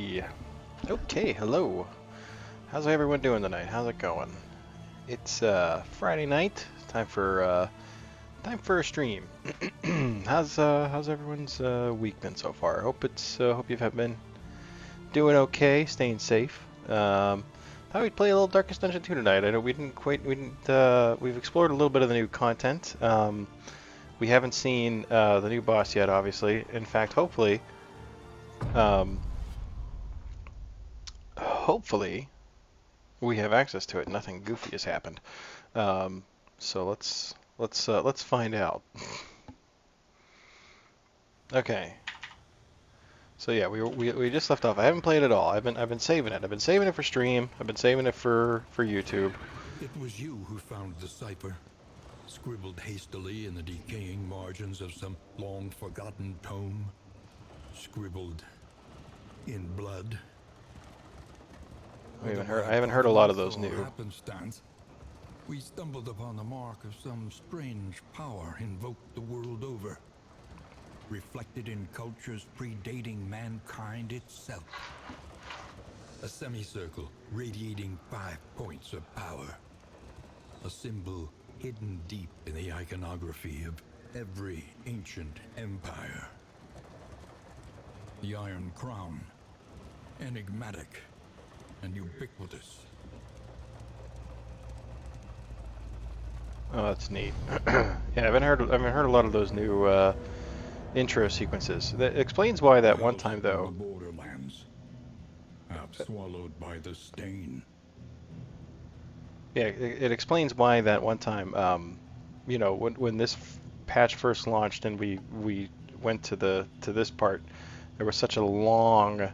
Hey. Okay, hello. How's everyone doing tonight? How's it going? It's Friday night. Time for a stream. How's everyone's week been so far? Hope you've been doing okay, staying safe. Thought we'd play a little Darkest Dungeon 2 tonight. I know we've explored a little bit of the new content. We haven't seen the new boss yet, obviously. In fact, um, hopefully we have access to it. Nothing goofy has happened. So let's find out. Okay. So yeah, we just left off. I haven't played it all. I've been saving it. I've been saving it for stream. I've been saving it for YouTube. It was you who found the cipher, scribbled hastily in the decaying margins of some long-forgotten tome. Scribbled in blood. I haven't heard a lot of those new. Happenstance, we stumbled upon the mark of some strange power invoked the world over, reflected in cultures predating mankind itself. A semicircle radiating 5 points of power. A symbol hidden deep in the iconography of every ancient empire. The Iron Crown, enigmatic and ubiquitous. Oh, that's neat. Yeah, I haven't heard a lot of those new intro sequences. That explains why that one time though. The borderlands, half swallowed by the stain. Yeah, it explains why that one time. When this patch first launched and we went to this part, there was such a long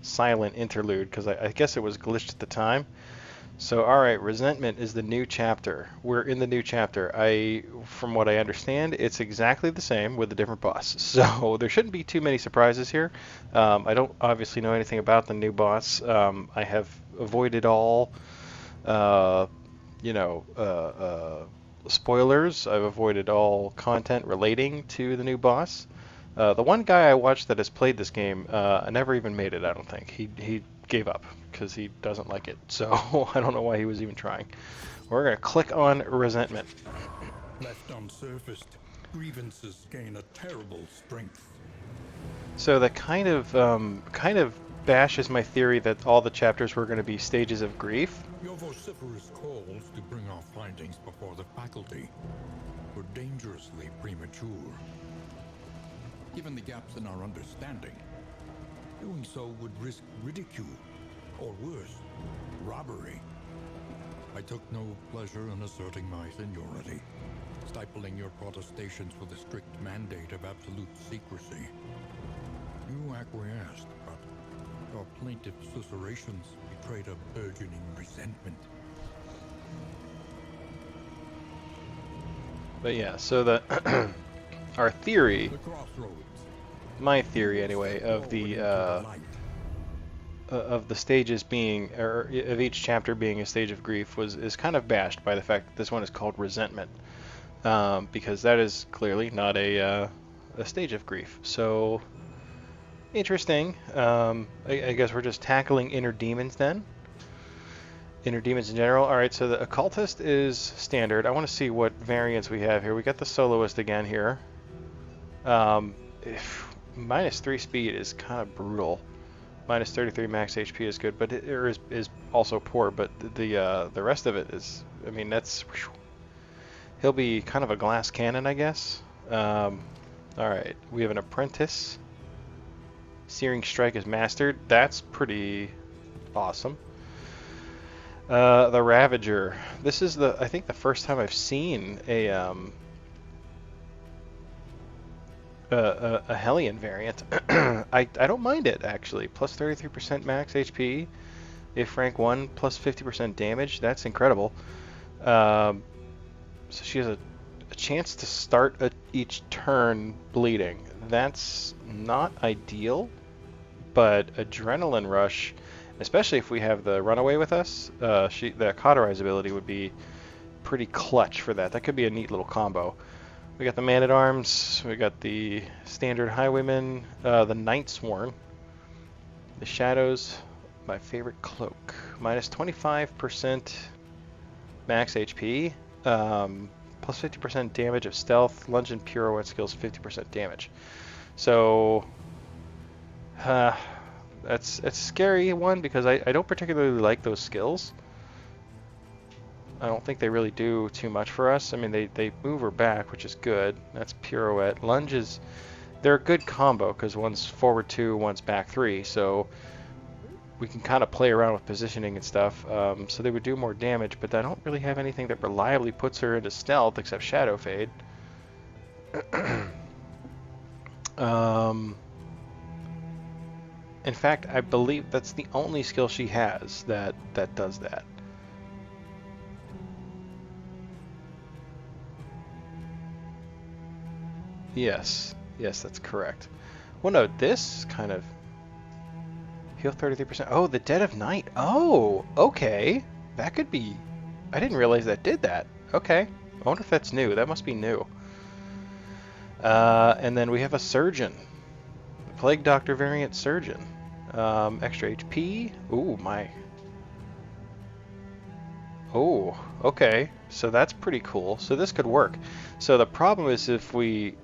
silent interlude because I guess it was glitched at the time. So alright, Resentment is the new chapter. We're in the new chapter. From what I understand, it's exactly the same with a different boss. So there shouldn't be too many surprises here. I don't obviously know anything about the new boss. I have avoided all, spoilers. I've avoided all content relating to the new boss. The one guy I watched that has played this game never even made it, I don't think. He gave up because he doesn't like it. So I don't know why he was even trying. We're going to click on Resentment. Left unsurfaced, grievances gain a terrible strength. So that kind of bashes my theory that all the chapters were going to be stages of grief. Your vociferous calls to bring our findings before the faculty were dangerously premature. Given the gaps in our understanding, doing so would risk ridicule, or worse, robbery. I took no pleasure in asserting my seniority, stifling your protestations with a strict mandate of absolute secrecy. You acquiesced, but your plaintive susurrations betrayed a burgeoning resentment. But yeah, so the our theory, The crossroads. my theory anyway, of the stages being, or of each chapter being a stage of grief is kind of bashed by the fact that this one is called Resentment, because that is clearly not a stage of grief. So interesting. I guess we're just tackling inner demons then. Inner demons in general. All right, so the Occultist is standard. I want to see what variants we have here. We got the Soloist again here. -3 speed is kind of brutal. -33 max HP is good, but is also poor. But the rest of it is, I mean, that's he'll be kind of a glass cannon, I guess. All right, we have an Apprentice. Searing Strike is mastered. That's pretty awesome. The Ravager. This is I think the first time I've seen a Hellion variant. I don't mind it actually. Plus 33% max HP. If rank 1, plus 50% damage. That's incredible. So she has a chance to start each turn bleeding. That's not ideal, but Adrenaline Rush, especially if we have the Runaway with us, the Cauterize ability would be pretty clutch for that. That could be a neat little combo. We got the Man-at-Arms, we got the standard Highwayman, the Night Sworn. The Shadows, my favorite cloak. Minus 25% max HP. Plus 50% damage of stealth. Lunge and pirouette skills 50% damage. So that's a scary one because I don't particularly like those skills. I don't think they really do too much for us. I mean, they move her back, which is good. That's pirouette. Lunges, they're a good combo because one's forward 2, one's back 3. So we can kind of play around with positioning and stuff. So they would do more damage, but I don't really have anything that reliably puts her into stealth except Shadow Fade. In fact, I believe that's the only skill she has that does that. Yes, that's correct. Well, no, this kind of heal 33%. Oh, the Dead of Night. Oh, okay. That could be. I didn't realize that did that. Okay. I wonder if that's new. That must be new. And then we have a Surgeon. Plague Doctor variant Surgeon. Extra HP. Ooh, my. Oh, okay. So that's pretty cool. So this could work. So the problem is if we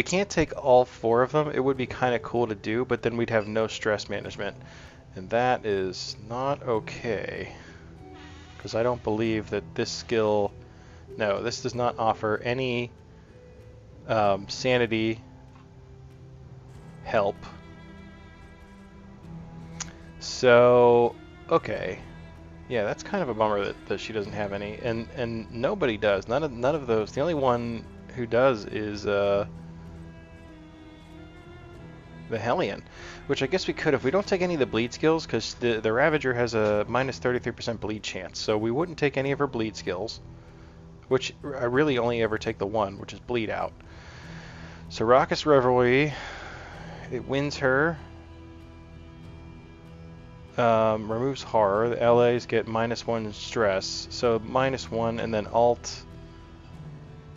can't take all 4 of them. It would be kind of cool to do, but then we'd have no stress management. And that is not okay. Because I don't believe that this skill... No, this does not offer any sanity help. So, okay. Yeah, that's kind of a bummer that she doesn't have any. And nobody does. None of those. The only one who does is... the Hellion, which I guess we could if we don't take any of the bleed skills, because the Ravager has a minus 33% bleed chance, so we wouldn't take any of her bleed skills, which I really only ever take the one, which is bleed out. So Raucous Revelry, it wins her, removes horror. The LAs get -1 stress, so -1, and then alt,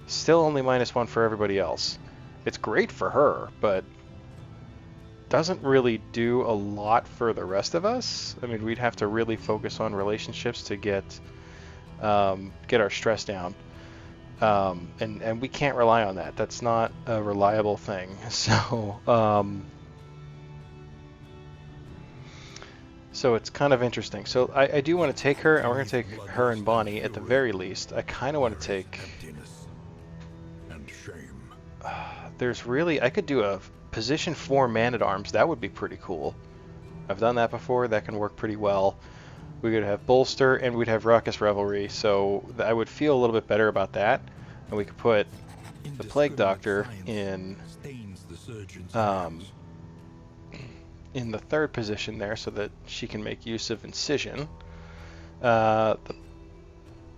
still only -1 for everybody else. It's great for her, but doesn't really do a lot for the rest of us. I mean, we'd have to really focus on relationships to get our stress down, and we can't rely on that. That's not a reliable thing. So it's kind of interesting. So I do want to take her, and we're going to take her and Bonnie at the very least. I kind of want to take. There's really, I could do a position 4 Man-at-Arms. That would be pretty cool. I've done that before. That can work pretty well. We could have Bolster, and we'd have Raucous Revelry, so I would feel a little bit better about that. And we could put the Plague Doctor in the 3rd position there, so that she can make use of Incision.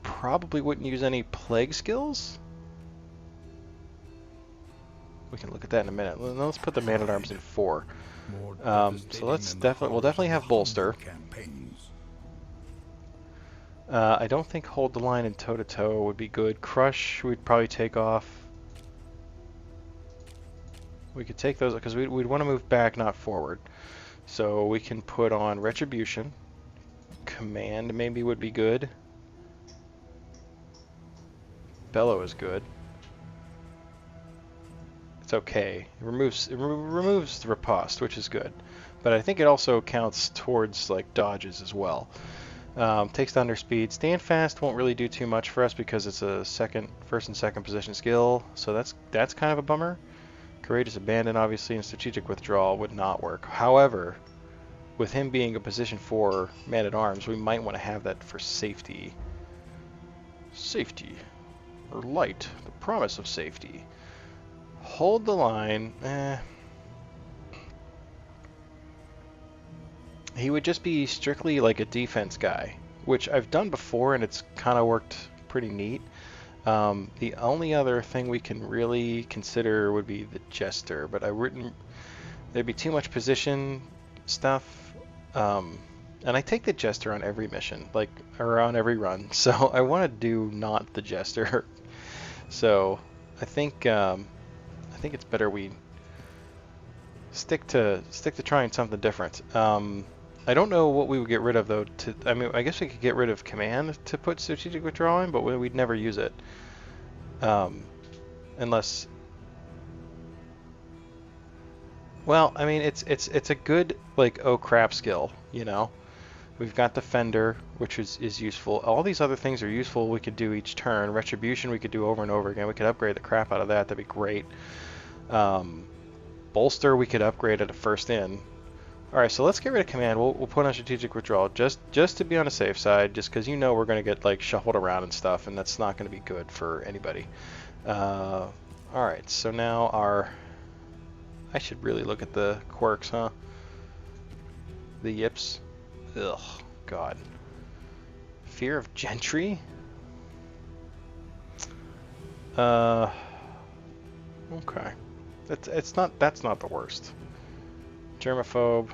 Probably wouldn't use any Plague skills. We can look at that in a minute. Let's put the Man-at-Arms in 4. So we'll definitely have Bolster. I don't think Hold the Line and Toe-to-Toe would be good. Crush, we'd probably take off. We could take those, because we'd want to move back, not forward. So we can put on Retribution. Command maybe would be good. Bellow is good. It's okay. It removes the riposte, which is good. But I think it also counts towards like dodges as well. Takes down their speed. Stand Fast won't really do too much for us because it's a first and second position skill, so that's kind of a bummer. Courageous Abandon, obviously, and Strategic Withdrawal would not work. However, with him being a position 4 Man-at-Arms, we might want to have that for safety. Safety. Or light. The promise of safety. Hold the Line. He would just be strictly like a defense guy, which I've done before and it's kind of worked pretty neat. The only other thing we can really consider would be the Jester, but there'd be too much position stuff. And I take the Jester on every mission, or on every run, so I want to do not the Jester. So I think it's better we stick to trying something different. I don't know what we would get rid of though. I mean, I guess we could get rid of command to put strategic withdrawal in, but we'd never use it. Um, unless, well, I mean, it's a good like oh crap skill, you know. We've got Defender, which is useful. All these other things are useful. We could do each turn. Retribution we could do over and over again. We could upgrade the crap out of that. That'd be great. Um, Bolster we could upgrade at a first in. All right, so let's get rid of command. We'll put on strategic withdrawal just to be on the safe side, just because you know we're going to get like shuffled around and stuff, and that's not going to be good for anybody. All right, so now I should really look at the quirks, huh? The yips. Ugh, God. Fear of Gentry? Okay. That's not the worst. Germaphobe.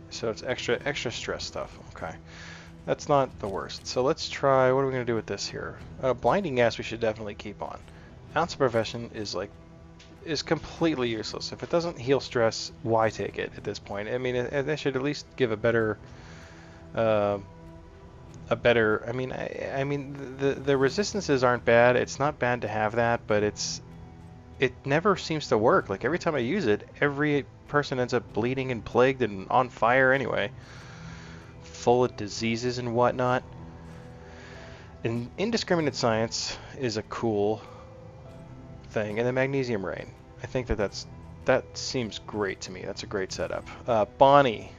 So it's extra stress stuff. Okay. That's not the worst. So let's try, what are we going to do with this here? Blinding gas we should definitely keep on. Ounce of Profession is completely useless. If it doesn't heal stress, why take it at this point? I mean, it should at least give a better, I mean, the resistances aren't bad. It's not bad to have that, but it never seems to work. Like every time I use it, every person ends up bleeding and plagued and on fire anyway, full of diseases and whatnot. And Indiscriminate Science is a cool thing, and the Magnesium Rain. I think that seems great to me. That's a great setup. Bonnie,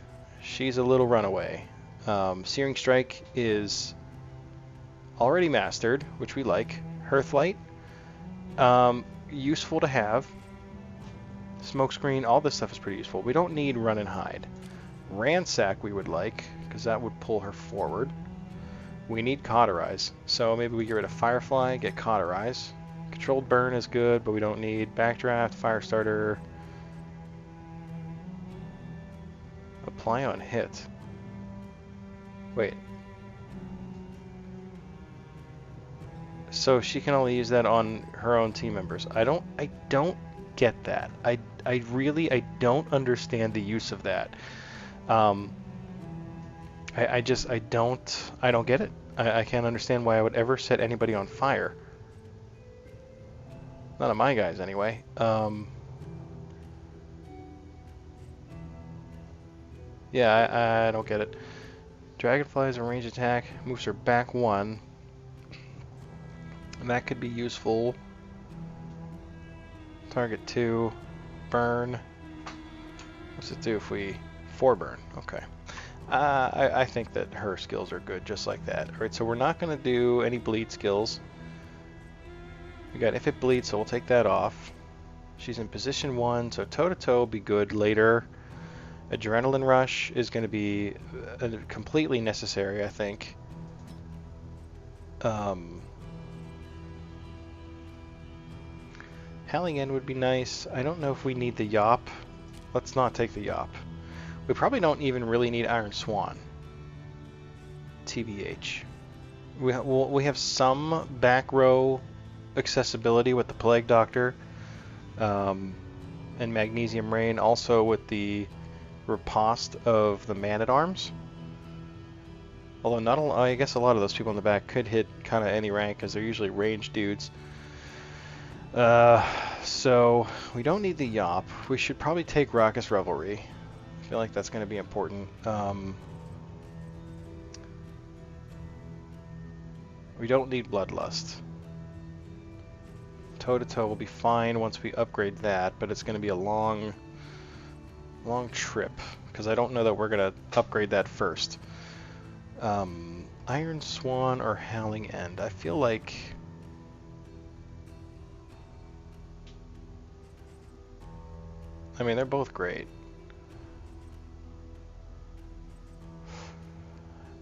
she's a little runaway. Searing Strike is already mastered, which we like. Hearthlight, useful to have. Smokescreen, all this stuff is pretty useful. We don't need Run and Hide. Ransack we would like, because that would pull her forward. We need Cauterize, so maybe we get rid of Firefly, get Cauterize. Controlled Burn is good, but we don't need Backdraft, Firestarter. Apply on hit. Wait. So she can only use that on her own team members. I don't get that. I don't understand the use of that. I don't get it. I can't understand why I would ever set anybody on fire. None of my guys anyway. Yeah, I don't get it. Dragonfly is a range attack, moves her back one. And that could be useful. Target 2, burn. What's it do if we 4 burn? Okay. I think that her skills are good just like that. Alright, so we're not going to do any bleed skills. We got if it bleeds, so we'll take that off. She's in position 1, so toe-to-toe will be good later. Adrenaline Rush is going to be completely necessary, I think. Howling End would be nice. I don't know if we need the Yop. Let's not take the Yop. We probably don't even really need Iron Swan. TBH. We have some back row accessibility with the Plague Doctor and Magnesium Rain, also with the riposte of the Man-at-Arms. Although I guess a lot of those people in the back could hit kind of any rank because they're usually ranged dudes. So we don't need the Yop. We should probably take Raucous Revelry. I feel like that's going to be important. We don't need Bloodlust. Toe-to-toe will be fine once we upgrade that, but it's going to be a long trip because I don't know that we're going to upgrade that first. Iron Swan or Howling End? I feel like I mean, they're both great.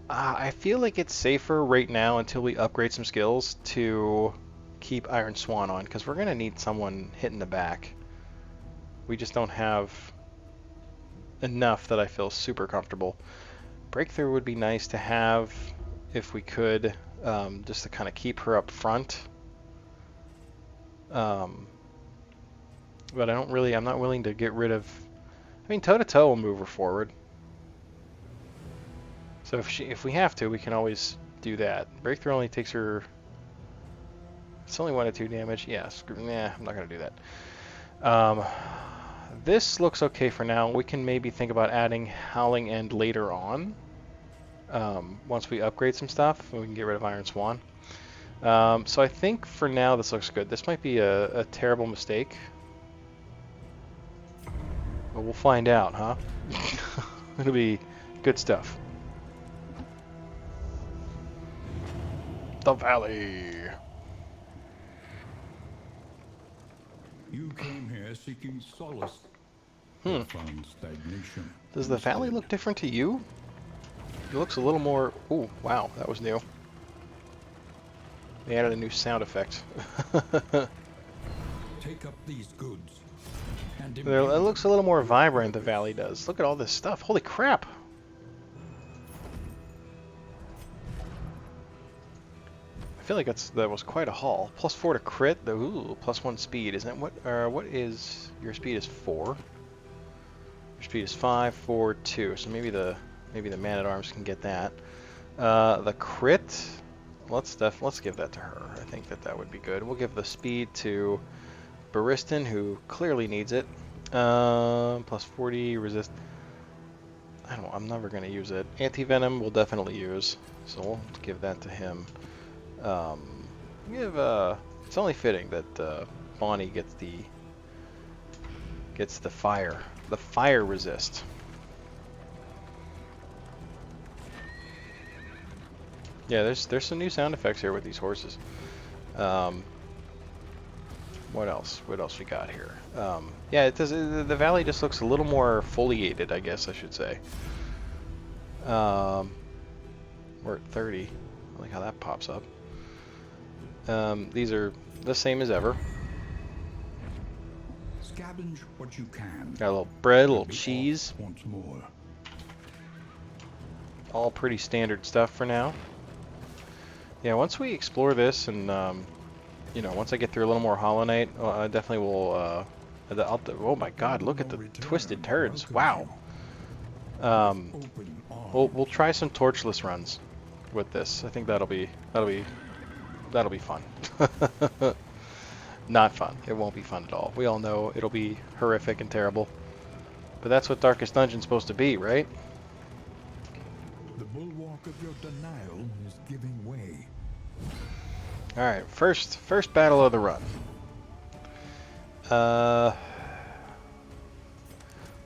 I feel like it's safer right now until we upgrade some skills to keep Iron Swan on, because we're going to need someone hitting the back. We just don't have enough that I feel super comfortable. Breakthrough would be nice to have if we could, just to kind of keep her up front. But I'm not willing to get rid of. I mean, toe to toe will move her forward. So if we have to, we can always do that. Breakthrough only takes her. It's only 1 to 2 damage. Yeah, I'm not gonna do that. This looks okay for now. We can maybe think about adding Howling End later on. Once we upgrade some stuff, we can get rid of Iron Swan. So I think for now this looks good. This might be a terrible mistake. But we'll find out, huh? It'll be good stuff. The Valley. You came here seeking solace. Hmm. Found stagnation. Does the valley look different to you? It looks a little more... Ooh, wow, that was new. They added a new sound effect. Take up these goods. And It looks a little more vibrant, the valley does. Look at all this stuff. Holy crap! I feel like that was quite a haul. +4 to crit. Ooh, +1 speed. Isn't what? What is your speed? Is 4. Your speed is 5, 4, 2. So maybe the man-at-arms can get that. The crit. Let's give that to her. I think that would be good. We'll give the speed to Baristan, who clearly needs it. +40 resist. I don't know. I'm never gonna use it. Anti-venom we'll definitely use. So we'll give that to him. It's only fitting that Bonnie gets the fire resist. Yeah, there's some new sound effects here with these horses. What else? What else we got here? Yeah, it does. The valley just looks a little more foliated, I guess I should say. We're at 30. I like how that pops up. These are the same as ever. Scavenge what you can. Got a little bread, a little cheese. Once more. All pretty standard stuff for now. Yeah, once we explore this and, once I get through a little more Hollow Knight, I definitely will, oh my god, look at the twisted turds. Wow. We'll try some torchless runs with this. I think that'll be fun. Not fun. It won't be fun at all. We all know it'll be horrific and terrible. But that's what Darkest Dungeon's supposed to be, right? The bulwark of your denial is giving way. Alright, first battle of the run.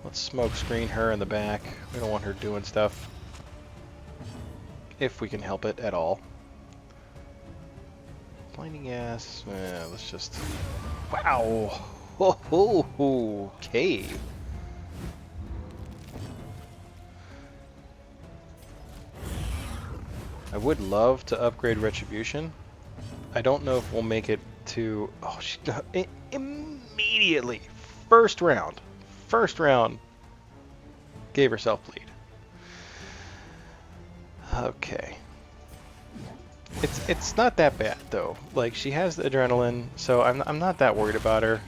Let's smoke screen her in the back. We don't want her doing stuff. If we can help it at all. Blinding gas. Let's just... Wow! Ho ho ho! Cave. I would love to upgrade Retribution. I don't know if we'll make it to... Oh, she... Immediately! First round, gave herself bleed. Okay. It's not that bad though. Like, she has the adrenaline, so I'm not that worried about her.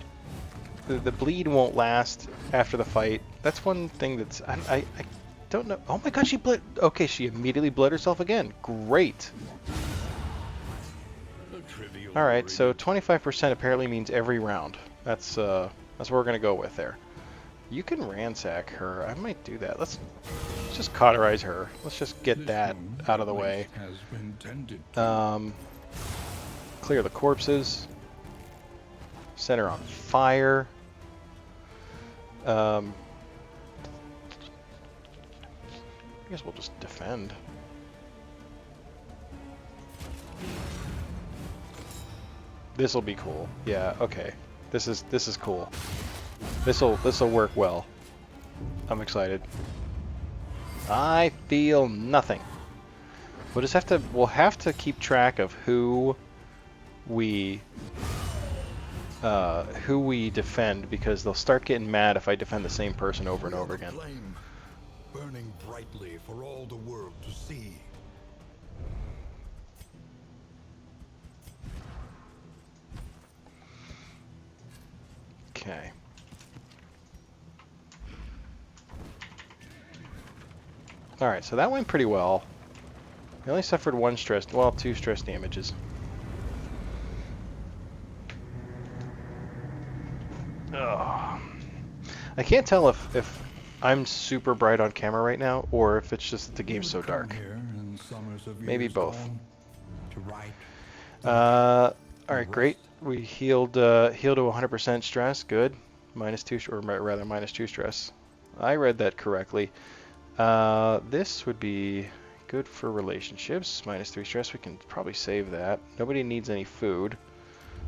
The bleed won't last after the fight. That's one thing that's I don't know. Oh my god, she bled. Okay, she immediately bled herself again. Great. All right, so 25% apparently means every round. That's what we're gonna go with there. You can ransack her. I might do that. Let's just cauterize her. Let's just get that out of the way. Clear the corpses. Set her on fire. I guess we'll just defend. This'll be cool. Yeah, okay. This is cool. This'll work well. I'm excited. I feel nothing. We'll have to keep track of who we defend, because they'll start getting mad if I defend the same person over and over again. Flame, burning brightly for all the world to see. Okay. Alright, so that went pretty well. We only suffered 1 stress, well, 2 stress damages. Ugh. I can't tell if I'm super bright on camera right now, or if it's just the game's so dark. Maybe both. Alright, great. We healed to 100% stress. Good. -2, or rather -2 stress. I read that correctly. This would be good for relationships. -3 stress. We can probably save that. Nobody needs any food.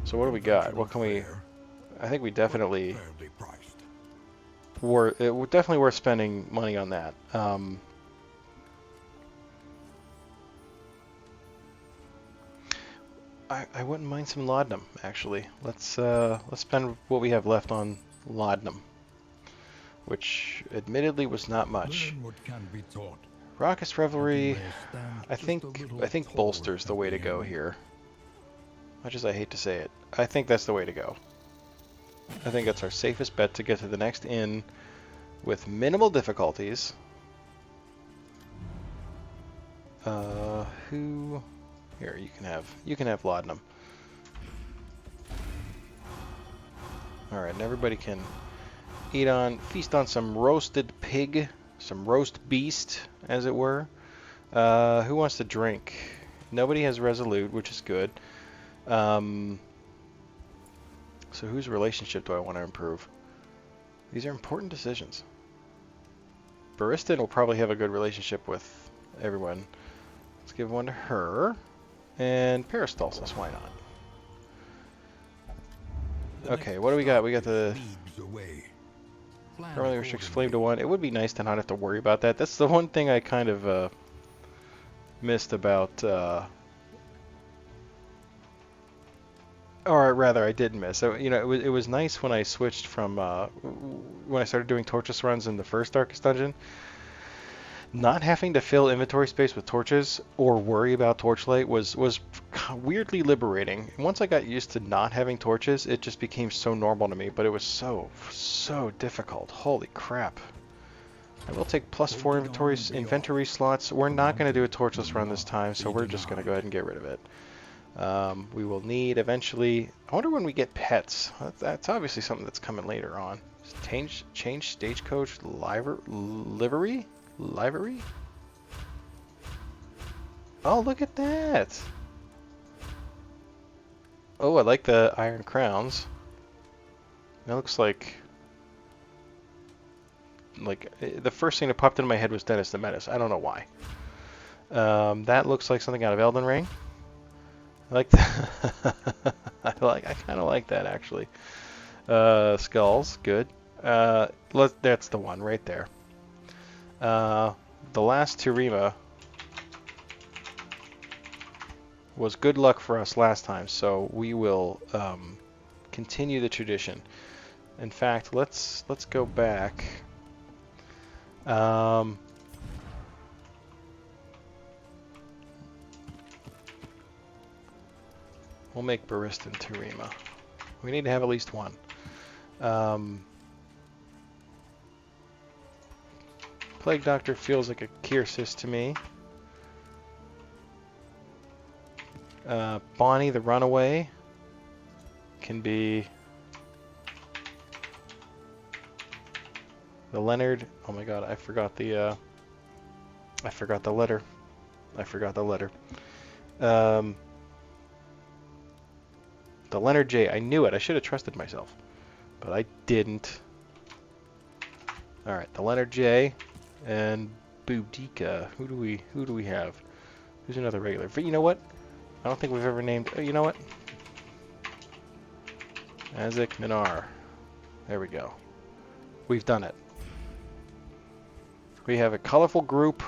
So what do we got? What can we... I think we definitely... It would definitely worth spending money on that. I wouldn't mind some laudanum, actually. Let's spend what we have left on laudanum, which admittedly was not much. Raucous Revelry, I think bolster's the way to go here. Much as I hate to say it, I think that's the way to go. I think that's our safest bet to get to the next inn with minimal difficulties. Who? Here, you can have laudanum. All right, and everybody can feast on some roasted pig, some roast beast, as it were. Who wants to drink? Nobody has resolute, which is good. So whose relationship do I want to improve? These are important decisions. Baristan will probably have a good relationship with everyone. Let's give one to her. And Peristalsis, why not? Okay, what do we got? We got the... Normally restricts flame to 1. It would be nice to not have to worry about that. That's the one thing I kind of missed about... Or rather, I did miss. So, you know, it was nice when I switched from... when I started doing torches runs in the first Darkest Dungeon. Not having to fill inventory space with torches or worry about torchlight was weirdly liberating. Once I got used to not having torches, it just became so normal to me, but it was so difficult. Holy crap. I will take +4 inventory slots. We're not going to do a torchless run this time, so we're just going to go ahead and get rid of it. We will need eventually... I wonder when we get pets. That's obviously something that's coming later on. Change stagecoach livery? Livery? Oh, look at that! Oh, I like the iron crowns. That looks like the first thing that popped into my head was Dennis the Menace. I don't know why. That looks like something out of Elden Ring. I like that. I kind of like that actually. Skulls, good. That's the one right there. The last Terima was good luck for us last time, so we will continue the tradition. In fact, let's go back. We'll make Baristan Terima. We need to have at least one. Plague Doctor feels like a Kyrsis to me. Bonnie the Runaway can be the Leonard. Oh my God, I forgot the letter. I forgot the letter. The Leonard J. I knew it. I should have trusted myself, but I didn't. All right, the Leonard J. And Boudica. Who do we have? Who's another regular? But you know what? I don't think we've ever named... you know what? Azek Minar. There we go. We've done it. We have a colorful group.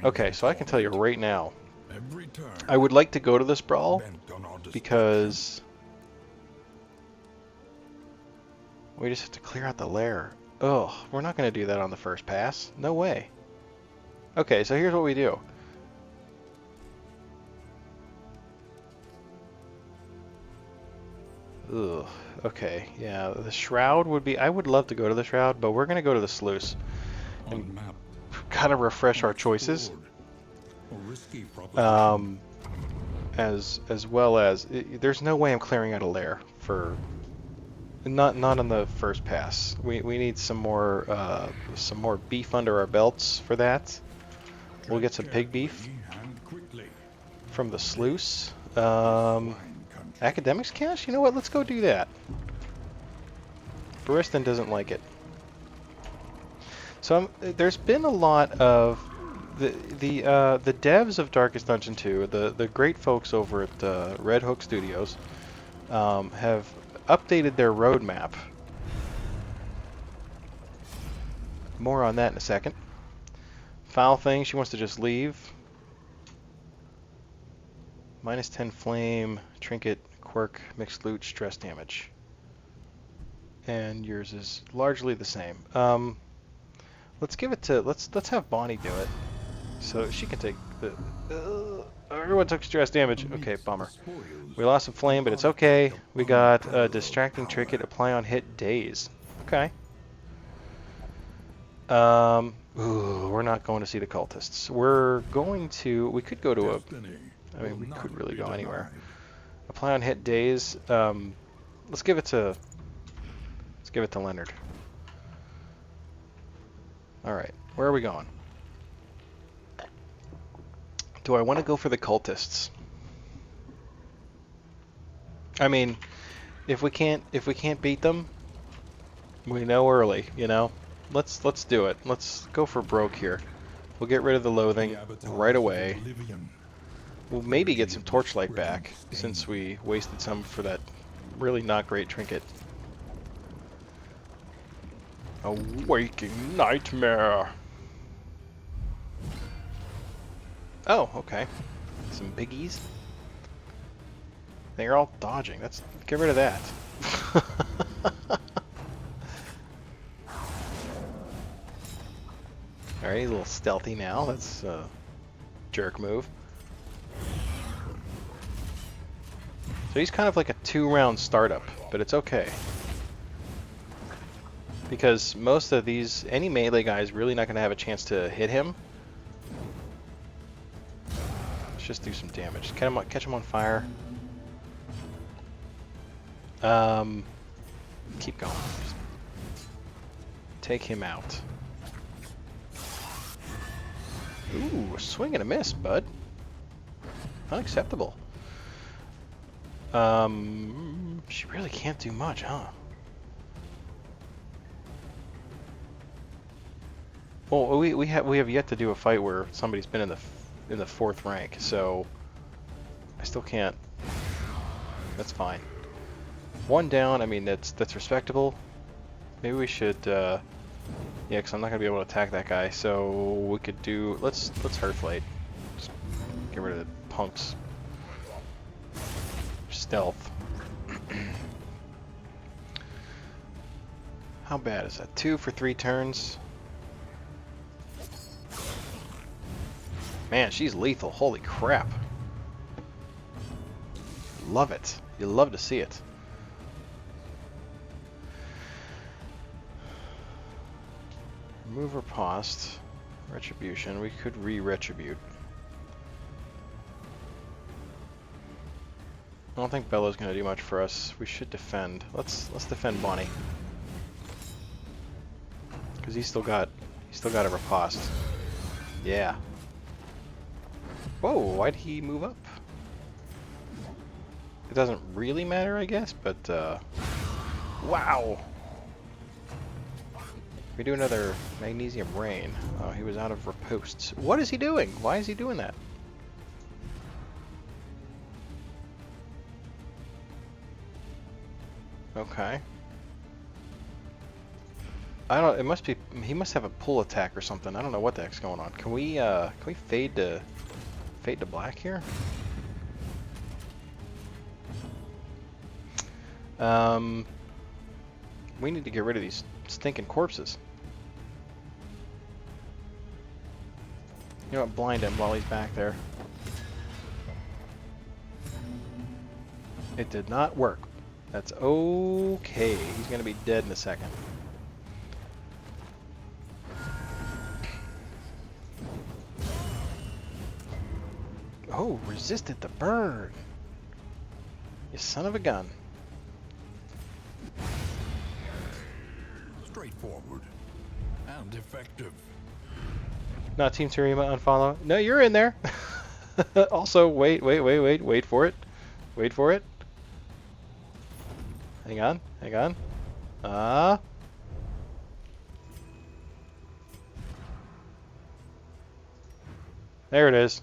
Okay, so I can tell you right now. I would like to go to this brawl because we just have to clear out the lair. Oh, we're not going to do that on the first pass. No way. Okay, so here's what we do. Ugh. Okay, yeah, the Shroud would be... I would love to go to the Shroud, but we're going to go to the Sluice. and Unmapped, gotta refresh our choices. unexplored. A risky proposition. As well as there's no way I'm clearing out a lair for not on the first pass. We need some more beef under our belts for that. We'll get some pig beef Carefully and quickly. from the sluice. Swine country. Academics cache? You know what? Let's go do that. Baristan doesn't like it. So there's been a lot of the devs of Darkest Dungeon 2, the great folks over at RedHook Studios, have updated their roadmap. More on that in a second. Foul thing, she wants to just leave. Minus 10 flame, trinket, quirk, mixed loot, stress damage. And yours is largely the same. Let's give it to let's have Bonnie do it, so she can take the. Everyone took stress damage. Okay, bummer. We lost some flame, but it's okay. We got a distracting trinket. Apply on hit days. Okay. Ooh, we're not going to see the cultists. We're going to. We could go to a. I mean, we could really go anywhere. Apply on hit days. Let's give it to. Let's give it to Leonard. All right, where are we going? Do I want to go for the cultists? I mean, if we can't beat them, we know early, you know. Let's do it. Let's go for broke here. We'll get rid of the loathing right away. We'll maybe get some torchlight back since we wasted some for that really not great trinket. A waking nightmare. Oh, okay. Some biggies. They're all dodging. Let's get rid of that. Alright, he's a little stealthy now. That's a jerk move. So he's kind of like a 2-round startup, but it's okay. Because most of these, any melee guy is really not going to have a chance to hit him. Let's just do some damage. Catch him on fire. Keep going. Just take him out. Ooh, swing and a miss, bud. Unacceptable. She really can't do much, huh? Well, we have yet to do a fight where somebody's been in the 4th rank, so I still can't. That's fine. 1 down. I mean, that's respectable. Maybe we should. Yeah, because I'm not gonna be able to attack that guy. So we could do. Let's Hearthlight. Just get rid of the punks. Stealth. How bad is that? 2 for 3 turns. Man, she's lethal. Holy crap. Love it. You love to see it. Remove riposte. Retribution. We could re-retribute. I don't think Bella's going to do much for us. We should defend. Let's defend Bonnie. Because he's still got a riposte. Yeah. Whoa, why'd he move up? It doesn't really matter, I guess, but, wow! We do another magnesium rain. Oh, he was out of ripostes. What is he doing? Why is he doing that? Okay. I don't, it must be, he must have a pull attack or something. I don't know what the heck's going on. Can we fade to black here? We need to get rid of these stinking corpses. You know what, blind him while he's back there. It did not work. That's okay. He's gonna be dead in a second. Oh, resisted the burn. You son of a gun. Straightforward and effective. Not Team Terima unfollow. No, you're in there. Also, wait for it. Wait for it. Hang on. Ah. There it is.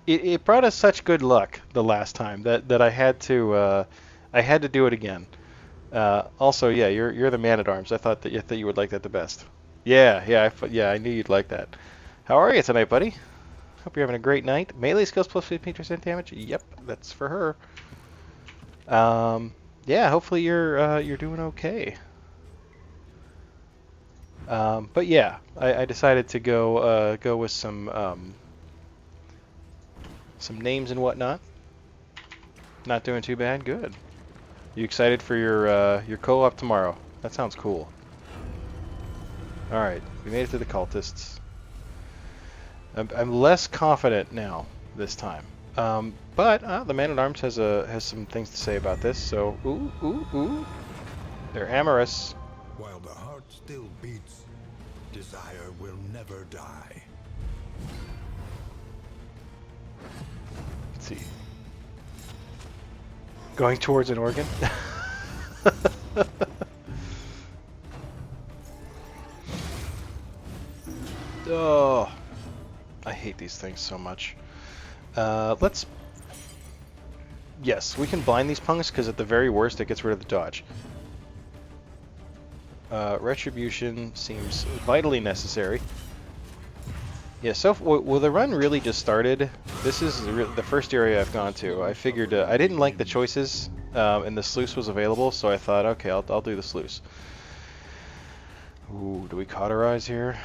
It brought us such good luck the last time that I had to do it again. Also, yeah, you're the man at arms. I thought that you would like that the best. Yeah, I knew you'd like that. How are you tonight, buddy? Hope you're having a great night. Melee skills plus 15% damage. Yep, that's for her. Yeah, hopefully you're doing okay. But yeah, I decided to go with some names and whatnot. Not doing too bad. Good. You excited for your co-op tomorrow? That sounds cool. All right, we made it to the cultists. I'm less confident now this time. But the man-at-arms has some things to say about this. So ooh, they're amorous. While the heart still beats, desire will never die. Let's see. Going towards an organ. Oh, I hate these things so much. Let's... Yes, we can blind these punks because at the very worst it gets rid of the dodge. Retribution seems vitally necessary. Yeah, so well, the run really just started. This is the first area I've gone to. I figured I didn't like the choices, and the sluice was available, so I thought, okay, I'll do the sluice. Ooh, do we cauterize here?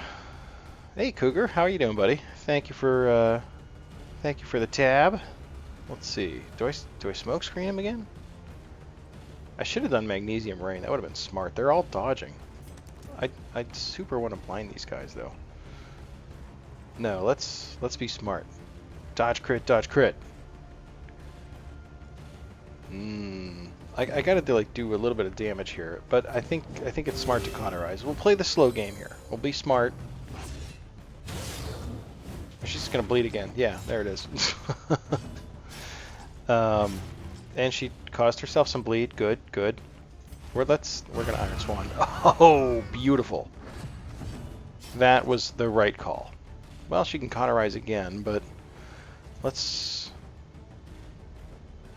Hey, Cougar, how are you doing, buddy? Thank you for the tab. Let's see. Do I smoke screen him again? I should have done magnesium rain. That would have been smart. They're all dodging. I'd super want to blind these guys though. No, let's be smart. Dodge crit, dodge crit. I gotta do a little bit of damage here, but I think it's smart to cauterize. We'll play the slow game here. We'll be smart. She's gonna bleed again. Yeah, there it is. And she caused herself some bleed. Good. We're gonna Iron Swan. Oh, beautiful. That was the right call. Well, she can cauterize again, but let's...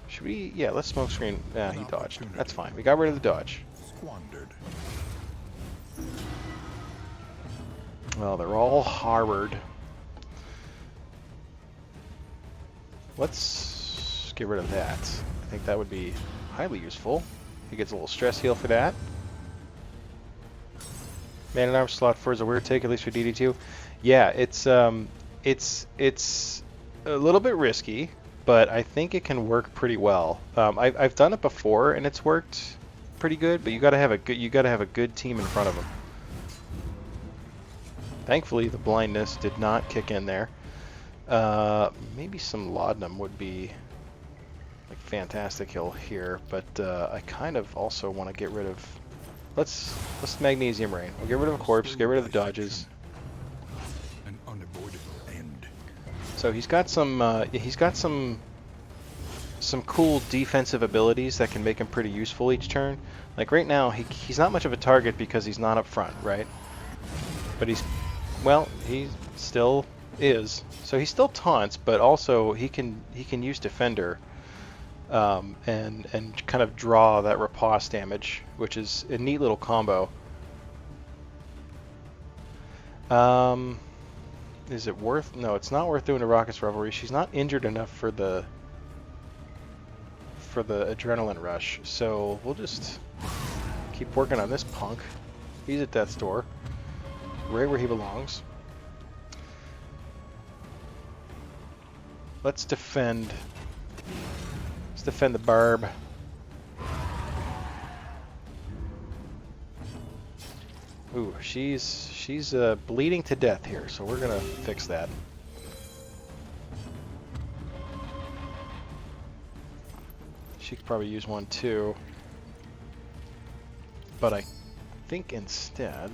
Should we... Yeah, let's smoke screen. Yeah, he dodged. That's fine. We got rid of the dodge. Squandered. Well, they're all harbored. Let's get rid of that. I think that would be highly useful. He gets a little stress heal for that. Man-at-arms slot 4 is a weird take, at least for DD2. Yeah, it's a little bit risky, but I think it can work pretty well. I've done it before and it's worked pretty good, but you gotta have a good team in front of them. Thankfully, the blindness did not kick in there. Maybe some laudanum would be like fantastic hill here, but I kind of also want to get rid of. Let's magnesium rain. We'll get rid of a corpse, get rid of the dodges. An unavoidable end. So he's got some cool defensive abilities that can make him pretty useful each turn. Like right now, he's not much of a target because he's not up front, right? But he still is. So he still taunts, but also he can use defender, and kind of draw that riposte damage, which is a neat little combo. Is it worth? No, it's not worth doing a Rocket's Revelry. She's not injured enough for the adrenaline rush, so we'll just keep working on this punk. He's at death's door, right where he belongs. Let's defend. Let's defend the barb. Ooh, she's bleeding to death here, so we're gonna fix that. She could probably use one too. But I think instead,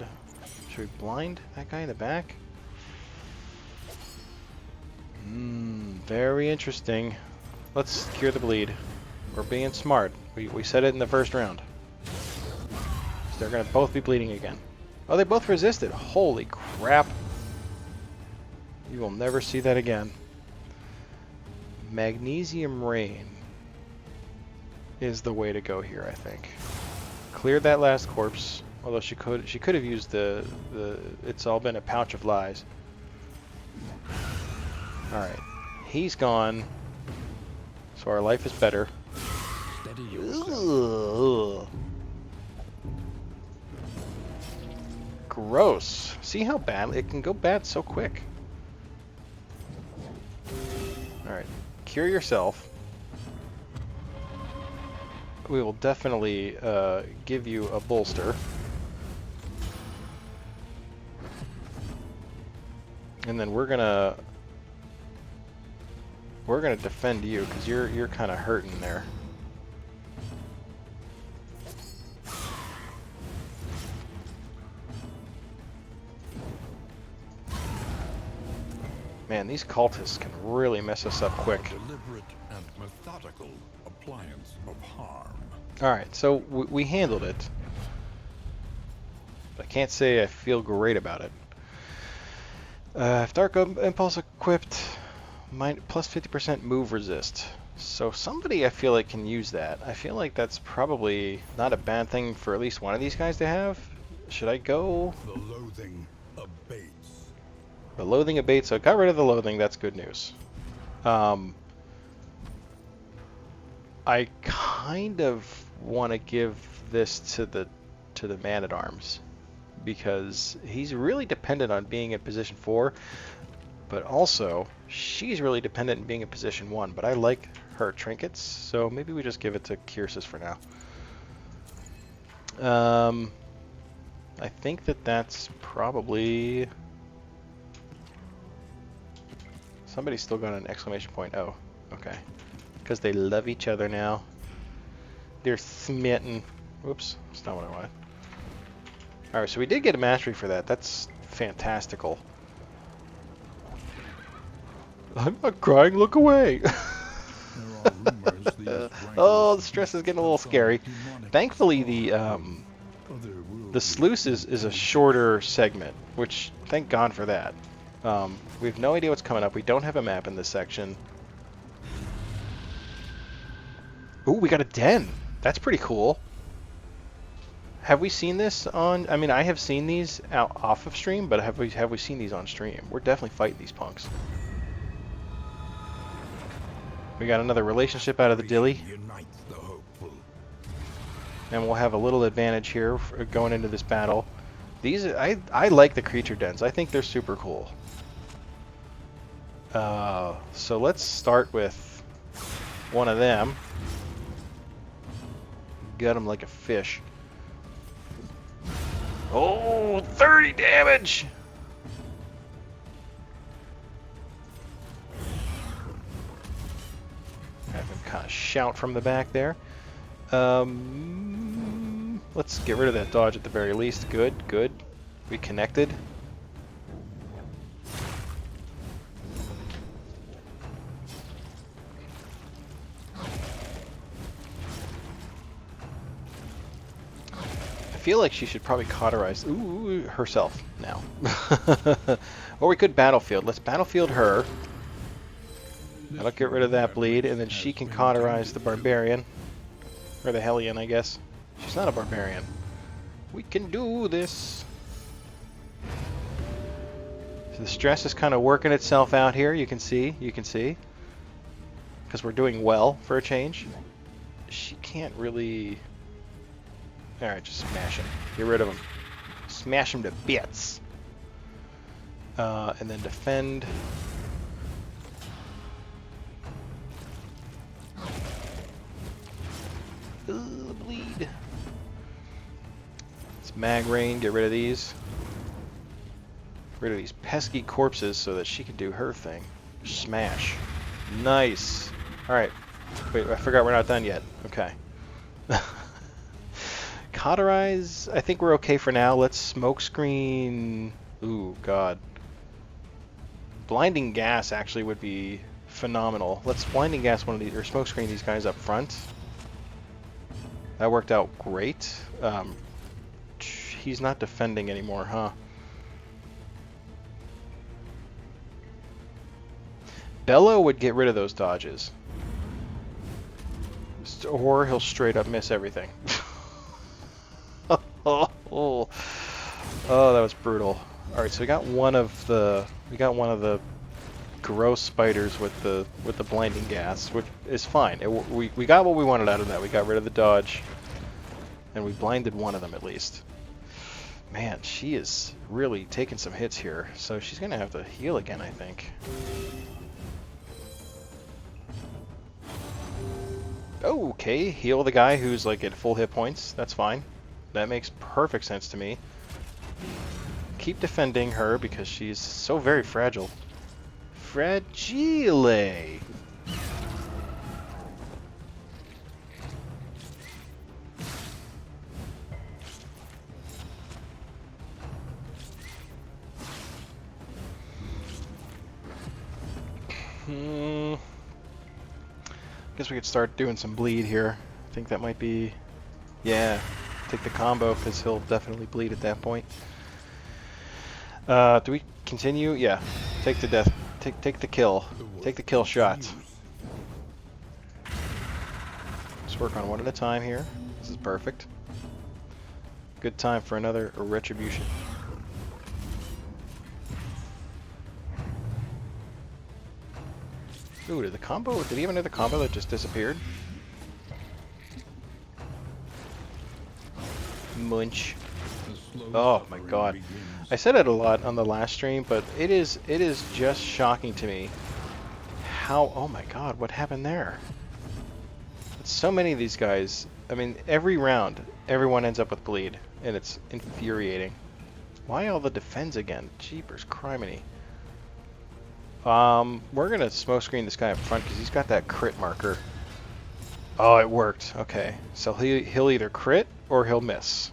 should we blind that guy in the back? Very interesting. Let's cure the bleed. We're being smart. We said it in the first round. So they're gonna both be bleeding again. Oh, they both resisted. Holy crap. You will never see that again. Magnesium Rain is the way to go here, I think. Cleared that last corpse, although she could have used the it's all been a pouch of lies. All right, he's gone, so our life is better. Steady yourself. Ugh. Gross. See how bad it can go bad so quick. All right, cure yourself. We will definitely give you a bolster. And then we're gonna defend you because you're kind of hurting there. Man, these cultists can really mess us up quick. Deliberate and methodical appliance of harm. All right, so we handled it. I can't say I feel great about it. If Dark Impulse equipped, plus 50% move resist. So somebody I feel like can use that. I feel like that's probably not a bad thing for at least one of these guys to have. Should I go? The loathing abates. The loathing abates, so got rid of the loathing, that's good news. I kind of want to give this to the man-at-arms because he's really dependent on being in position 4, but also she's really dependent on being in position 1, but I like her trinkets, so maybe we just give it to Kyrsis for now. I think that's probably... Somebody's still got an exclamation point. Oh, okay. Because they love each other now. They're smitten. Whoops, that's not what I wanted. Alright, so we did get a mastery for that. That's fantastical. I'm not crying, look away! Oh, the stress is getting a little scary. Thankfully, the sluice is a shorter segment, which, thank God for that. We have no idea what's coming up. We don't have a map in this section. Ooh, we got a den. That's pretty cool. Have we seen this on... I mean, I have seen these out off of stream, but have we seen these on stream? We're definitely fighting these punks. We got another relationship out of the dilly. And we'll have a little advantage here for going into this battle. These, I like the creature dens. I think they're super cool. So let's start with one of them. Gut him like a fish. Oh, 30 damage! Have him kind of shout from the back there. Let's get rid of that dodge at the very least. Good, good. We connected. I feel like she should probably cauterize herself now. Or we could battlefield. Let's battlefield her. That'll get rid of that bleed, and then she can cauterize the barbarian. Or the Hellion, I guess. She's not a barbarian. We can do this. So the stress is kind of working itself out here. You can see. Because we're doing well for a change. She can't really... Alright, just smash him. Get rid of him. Smash him to bits. And then defend. Ooh, bleed. It's mag rain, get rid of these. Get rid of these pesky corpses so that she can do her thing. Smash. Nice. Alright. Wait, I forgot we're not done yet. Okay. Cauterize, I think we're okay for now. Let's smoke screen. Ooh, God. Blinding gas actually would be phenomenal. Let's blinding gas one of these, or smoke screen these guys up front. That worked out great. He's not defending anymore, huh? Bellow would get rid of those dodges. Or he'll straight up miss everything. Oh, that was brutal. All right, so we got one of the gross spiders with the blinding gas, which is fine. We got what we wanted out of that. We got rid of the dodge, and we blinded one of them at least. Man, she is really taking some hits here, so she's gonna have to heal again, I think. Okay, heal the guy who's like at full hit points. That's fine. That makes perfect sense to me. Keep defending her because she's so very fragile. Fragile. Guess we could start doing some bleed here. I think that might be, yeah, take the combo because he'll definitely bleed at that point. Do we continue? Yeah, take the death, take the kill, take the kill shots. Let's work on one at a time here. This is perfect. Good time for another retribution. Ooh, did he have another combo that just disappeared? Munch. Oh my god. I said it a lot on the last stream, but it is just shocking to me how, oh my god, what happened there? So many of these guys, I mean, every round, everyone ends up with bleed, and it's infuriating. Why all the defense again? Jeepers criminy. We're gonna smoke screen this guy up front because he's got that crit marker. Oh, it worked. Okay, so he'll either crit or he'll miss.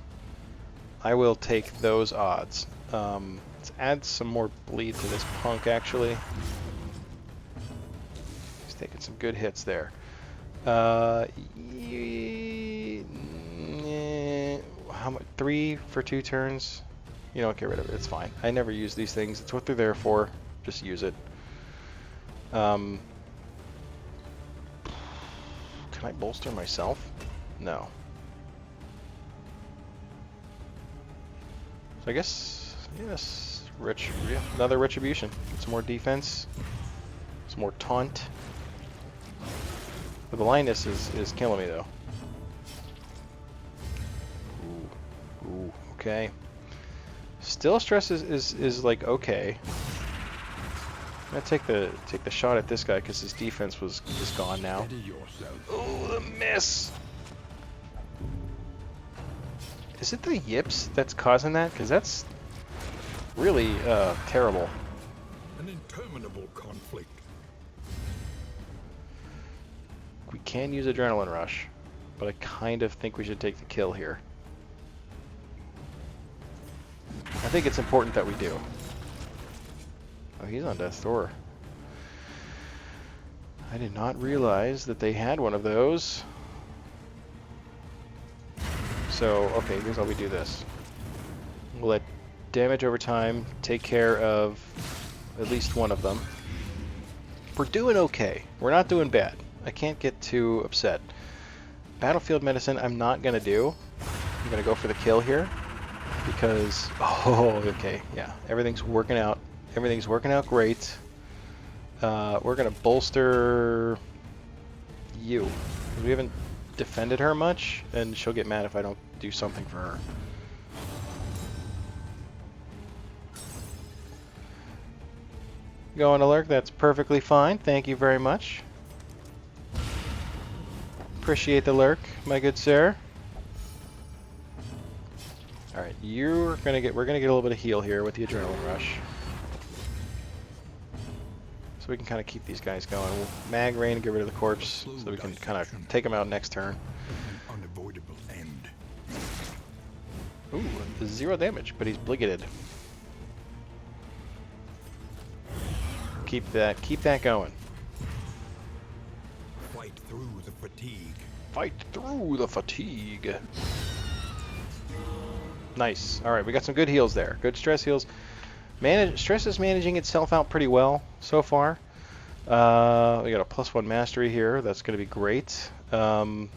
I will take those odds. Let's add some more bleed to this punk. Actually, he's taking some good hits there. How much? 3 for 2 turns? You know, get rid of it. It's fine. I never use these things. It's what they're there for. Just use it. Can I bolster myself? No. So I guess, yes, another retribution. Get some more defense. Some more taunt. The blindness is killing me though. Ooh, okay. Still stress is like okay. I'm gonna take the shot at this guy because his defense is gone now. Oh, the miss! Is it the yips that's causing that? Because that's really terrible. An interminable conflict. We can use adrenaline rush, but I kind of think we should take the kill here. I think it's important that we do. Oh, he's on death's door. I did not realize that they had one of those. So, okay, here's how we do this. We'll let damage over time take care of at least one of them. We're doing okay. We're not doing bad. I can't get too upset. Battlefield medicine I'm not going to do. I'm going to go for the kill here. Because, oh, okay, yeah. Everything's working out. Everything's working out great. We're going to bolster you. We haven't defended her much, and she'll get mad if I don't do something for her. Going to lurk, that's perfectly fine. Thank you very much. Appreciate the lurk, my good sir. All right, we're gonna get a little bit of heal here with the adrenaline rush, so we can kind of keep these guys going. We'll mag rain and get rid of the corpse, so we can kind of take them out next turn. An unavoidable end. Ooh, 0 damage, but he's bligated. Keep that going. Fight through the fatigue. Fight through the fatigue. Nice. All right, we got some good heals there. Good stress heals. Stress is managing itself out pretty well so far. We got a +1 mastery here. That's going to be great. And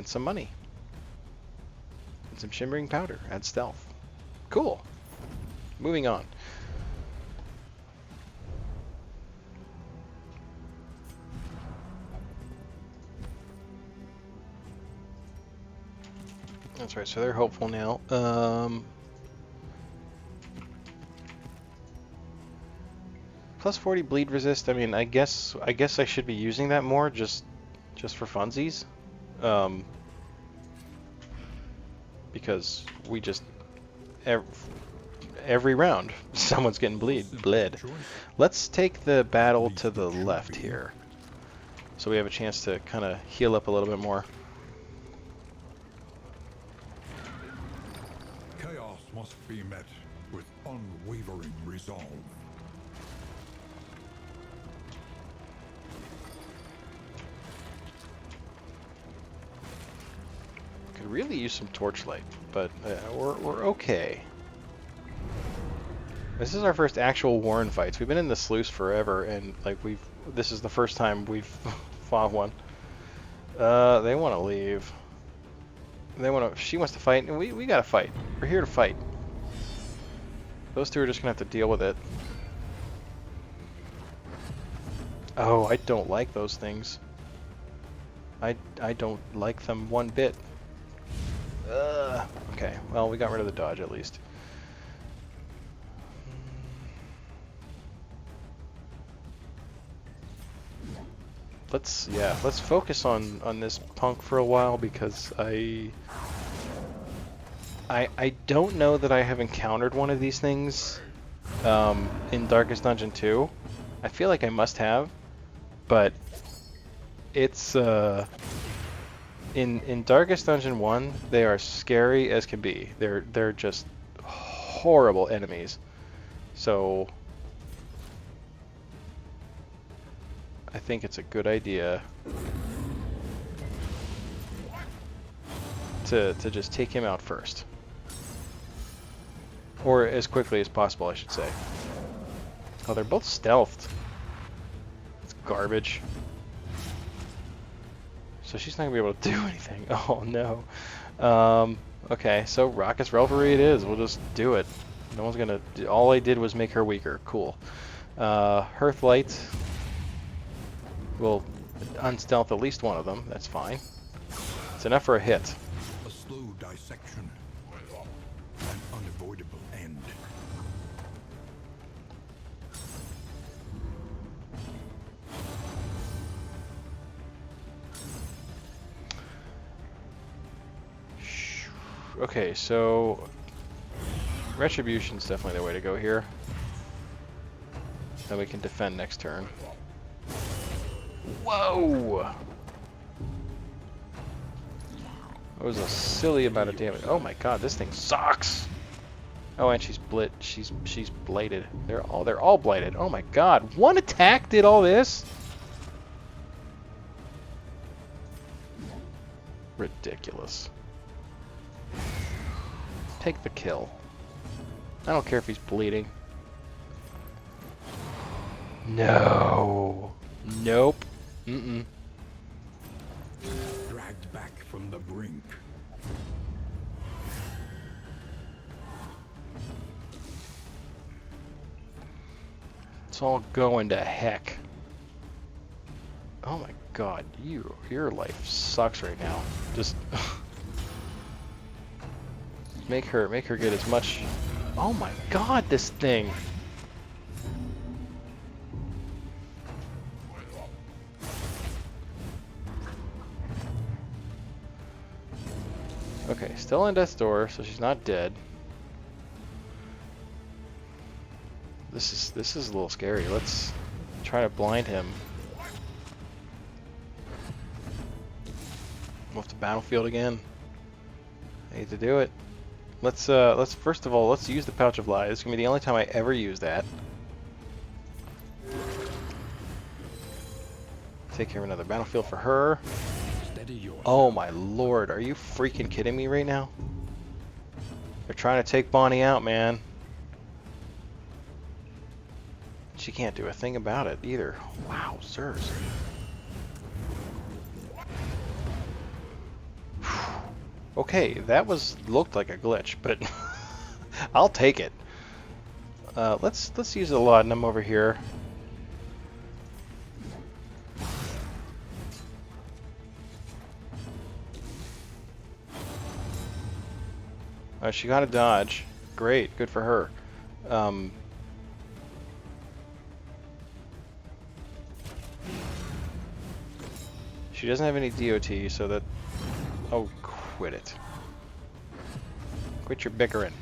some money. And some shimmering powder. Add stealth. Cool. Moving on. That's right, so they're hopeful now. Plus 40 bleed resist. I mean, I guess I should be using that more just for funsies. Because we just every round someone's getting bled. Let's take the battle to the left here, so we have a chance to kind of heal up a little bit more. Chaos must be met with unwavering resolve. Could really use some torchlight, but we're okay. This is our first actual Warren fights. We've been in the sluice forever, and like this is the first time we've fought one. They want to leave. She wants to fight, and we gotta fight. We're here to fight. Those two are just gonna have to deal with it. Oh, I don't like those things. I don't like them one bit. Okay, well, we got rid of the dodge at least. Let's focus on this punk for a while, because I don't know that I have encountered one of these things in Darkest Dungeon 2. I feel like I must have, but it's in Darkest Dungeon 1, they are scary as can be. They're just horrible enemies. So I think it's a good idea to just take him out first. Or as quickly as possible, I should say. Oh, they're both stealthed. It's garbage. So she's not going to be able to do anything. Oh, no. Okay, so Raucous Revelry it is. We'll just do it. No one's going to... All I did was make her weaker. Cool. Hearthlight will unstealth at least one of them. That's fine. It's enough for a hit. A slow dissection. An unavoidable end. Okay, so Retribution's definitely the way to go here. Then we can defend next turn. Whoa! That was a silly amount of damage. Oh my god, this thing sucks! Oh, and she's bladed. They're all blighted. Oh my god, one attack did all this? Ridiculous. Take the kill. I don't care if he's bleeding. No. Nope. Mm-mm. Dragged back from the brink. It's all going to heck. Oh my god, your life sucks right now. Just make her get as much. Oh my god, this thing. Okay, Still on death's door, so she's not dead. This is a little scary. Let's try to blind him. Off the battlefield again. I hate to do it. Let's first of all, let's use the Pouch of Lies. It's gonna be the only time I ever use that. Take care of another battlefield for her. Oh my lord, are you freaking kidding me right now? They're trying to take Bonnie out, man. She can't do a thing about it either. Wow, sirs. Okay, that looked like a glitch, but I'll take it. Let's use a laudanum over here. She got a dodge. Great, good for her. She doesn't have any DOT, so that... Oh, quit it. Quit your bickering.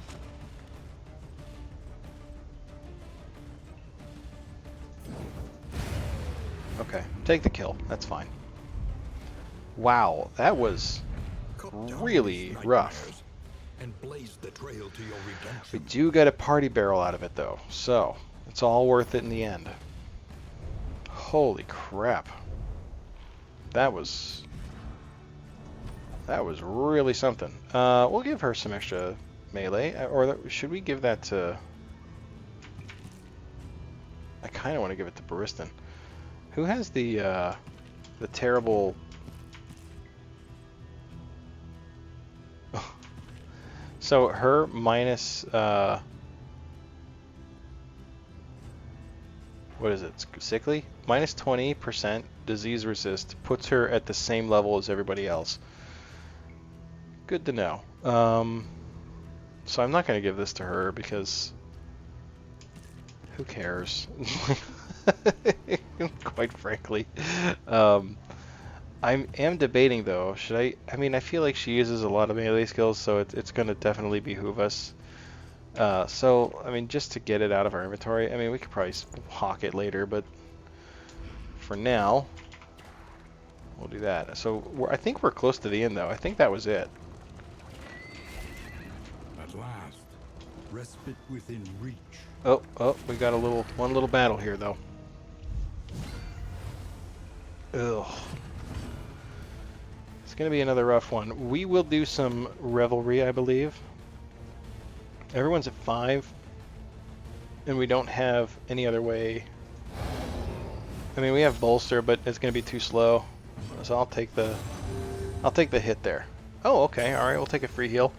Okay, take the kill. That's fine. Wow, that was really rough. And blaze the trail to your redemption. We do get a party barrel out of it, though, so it's all worth it in the end. Holy crap. That was really something. We'll give her some extra melee, or should we give that to... I kind of want to give it to Baristan. Who has the terrible... So her minus... what is it? Sickly? Minus 20% disease resist puts her at the same level as everybody else. Good to know. So I'm not going to give this to her because who cares? Quite frankly. I am debating though. Should I? I mean, I feel like she uses a lot of melee skills, so it's going to definitely behoove us. So, I mean, just to get it out of our inventory, I mean, we could probably hawk it later, but for now, we'll do that. So, I think we're close to the end, though. I think that was it. At last, respite within reach. Oh, we got one little battle here, though. Ugh. It's going to be another rough one. We will do some revelry, I believe. Everyone's at 5, and we don't have any other way. I mean, we have bolster, but it's going to be too slow. So I'll take the hit there. Oh, okay. All right, we'll take a free heal.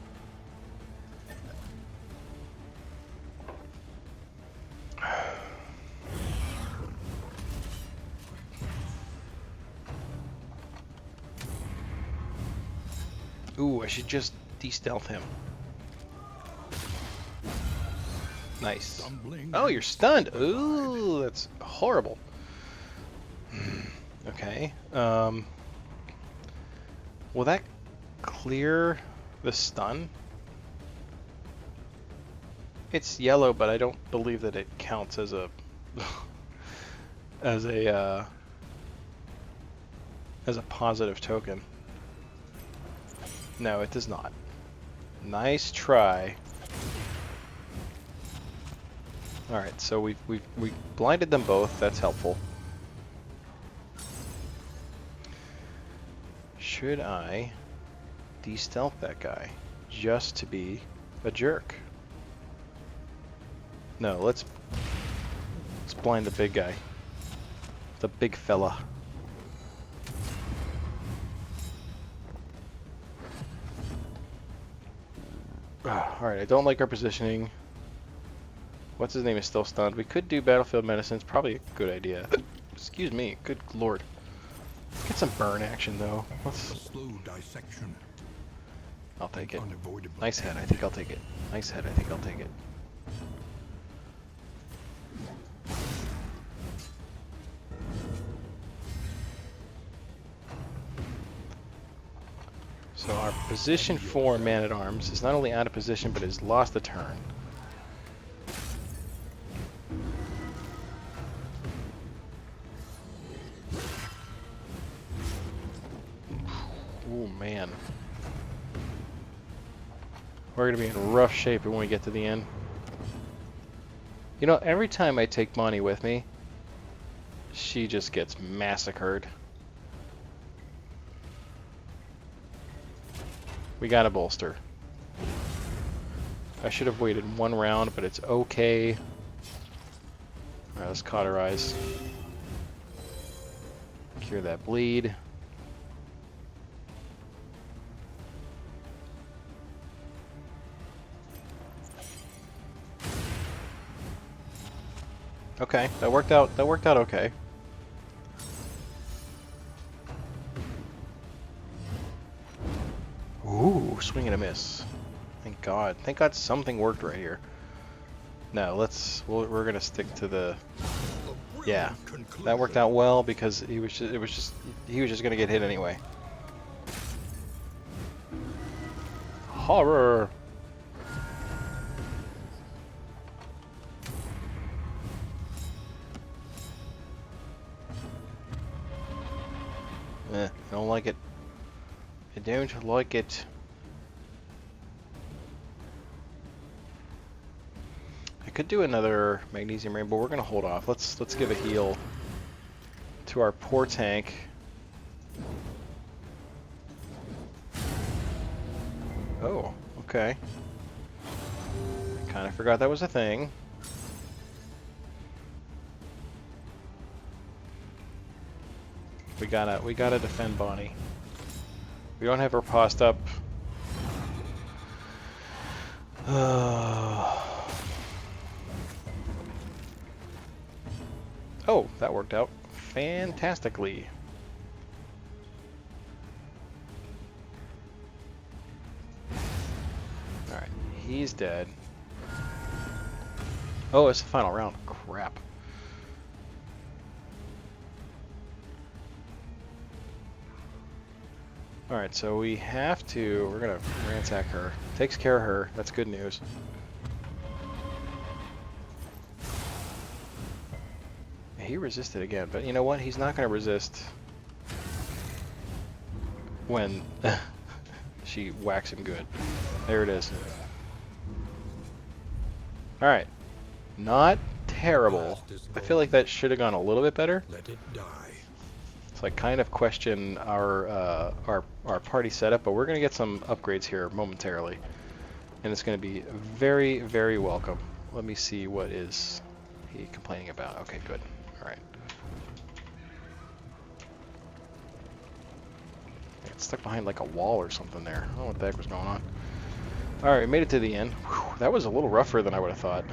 Ooh, I should just de-stealth him. Nice. Oh, you're stunned. Ooh, that's horrible. Okay. Will that clear the stun? It's yellow, but I don't believe that it counts as a as a positive token. No, it does not. Nice try. Alright, so we blinded them both. That's helpful. Should I de-stealth that guy just to be a jerk? No, let's blind the big guy. The big fella. Alright, I don't like our positioning. What's his name is still stunned. We could do battlefield medicine. It's probably a good idea. Excuse me. Good lord. Let's get some burn action though. Slow dissection. I'll take it. Nice head. I think I'll take it. Nice head. I think I'll take it. So our position 4 man-at-arms is not only out of position, but has lost a turn. Oh man. We're going to be in rough shape when we get to the end. You know, every time I take Bonnie with me, she just gets massacred. We got a bolster. I should have waited 1 round, but it's okay. Alright, let's cauterize. Cure that bleed. Okay, that worked out okay. Ooh, swing and a miss. Thank God. Thank God something worked right here. No, we're gonna stick to the. Yeah, that worked out well because he was just gonna get hit anyway. Horror. I don't like it. I don't like it. I could do another magnesium rain, but we're gonna hold off. Let's give a heal to our poor tank. Oh, okay. Kind of forgot that was a thing. We gotta defend Bonnie. We don't have her paused up. Oh, that worked out fantastically. Alright, he's dead. Oh, it's the final round. Crap. Alright, so we're gonna ransack her. Takes care of her, that's good news. He resisted again, but you know what? He's not gonna resist when she whacks him good. There it is. Alright. Not terrible. I feel like that should have gone a little bit better. Let it die. So I kind of question our party setup, but we're going to get some upgrades here momentarily. And it's going to be very, very welcome. Let me see, what is he complaining about? Okay, good. Alright. It's stuck behind like a wall or something there. I don't know what the heck was going on. Alright, we made it to the end. Whew, that was a little rougher than I would have thought.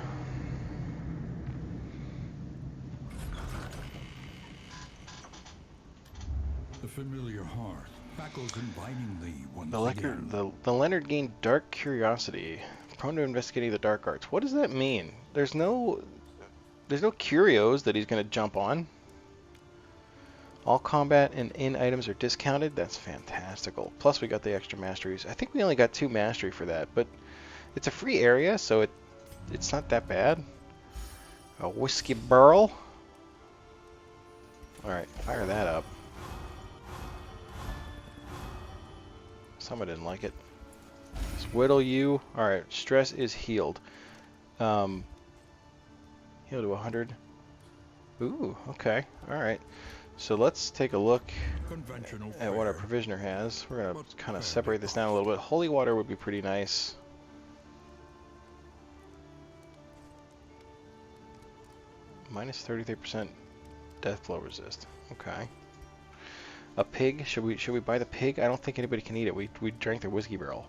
The familiar hearth crackles invitingly once The Leonard gained dark curiosity, prone to investigating the dark arts. What does that mean? There's no curios that he's going to jump on. All combat and in items are discounted. That's fantastical. Plus we got the extra masteries. I think we only got 2 mastery for that, but it's a free area, so it's not that bad. A whiskey barrel. Alright, fire that up. Someone didn't like it. Let's whittle you. Alright, stress is healed. Heal to 100. Ooh, okay. Alright. So let's take a look at what our provisioner has. We're going to kind of separate this down a little bit. Holy water would be pretty nice. Minus 33% death blow resist. Okay. A pig? Should we buy the pig? I don't think anybody can eat it. We drank their whiskey barrel.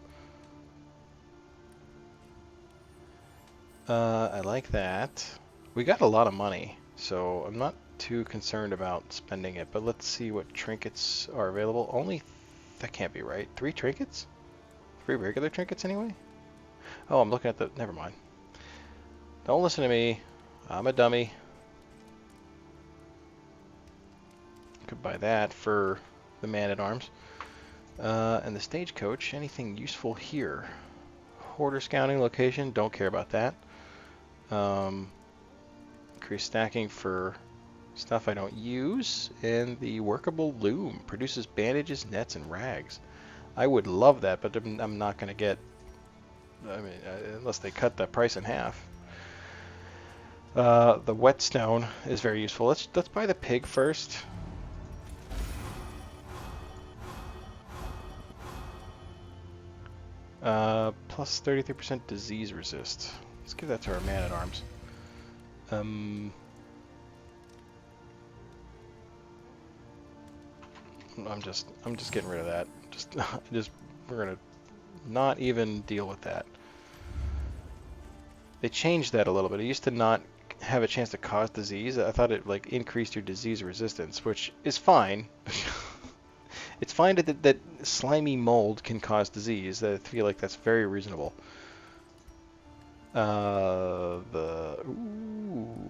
I like that. We got a lot of money, so I'm not too concerned about spending it. But let's see what trinkets are available. Only that can't be right. 3 trinkets? 3 regular trinkets anyway? Oh, I'm looking at the. Never mind. Don't listen to me. I'm a dummy. Could buy that for the man-at-arms. And the stagecoach, anything useful here? Hoarder scouting location, don't care about that. Increase stacking for stuff I don't use. And the workable loom produces bandages, nets, and rags. I would love that, but I'm not going to get, I mean, unless they cut that price in half. The whetstone is very useful. Let's buy the pig first. Plus 33% disease resist. Let's give that to our man-at-arms. I'm just getting rid of that. We're gonna not even deal with that. They changed that a little bit. It used to not have a chance to cause disease. I thought it like increased your disease resistance, which is fine. It's fine that slimy mold can cause disease. I feel like that's very reasonable. The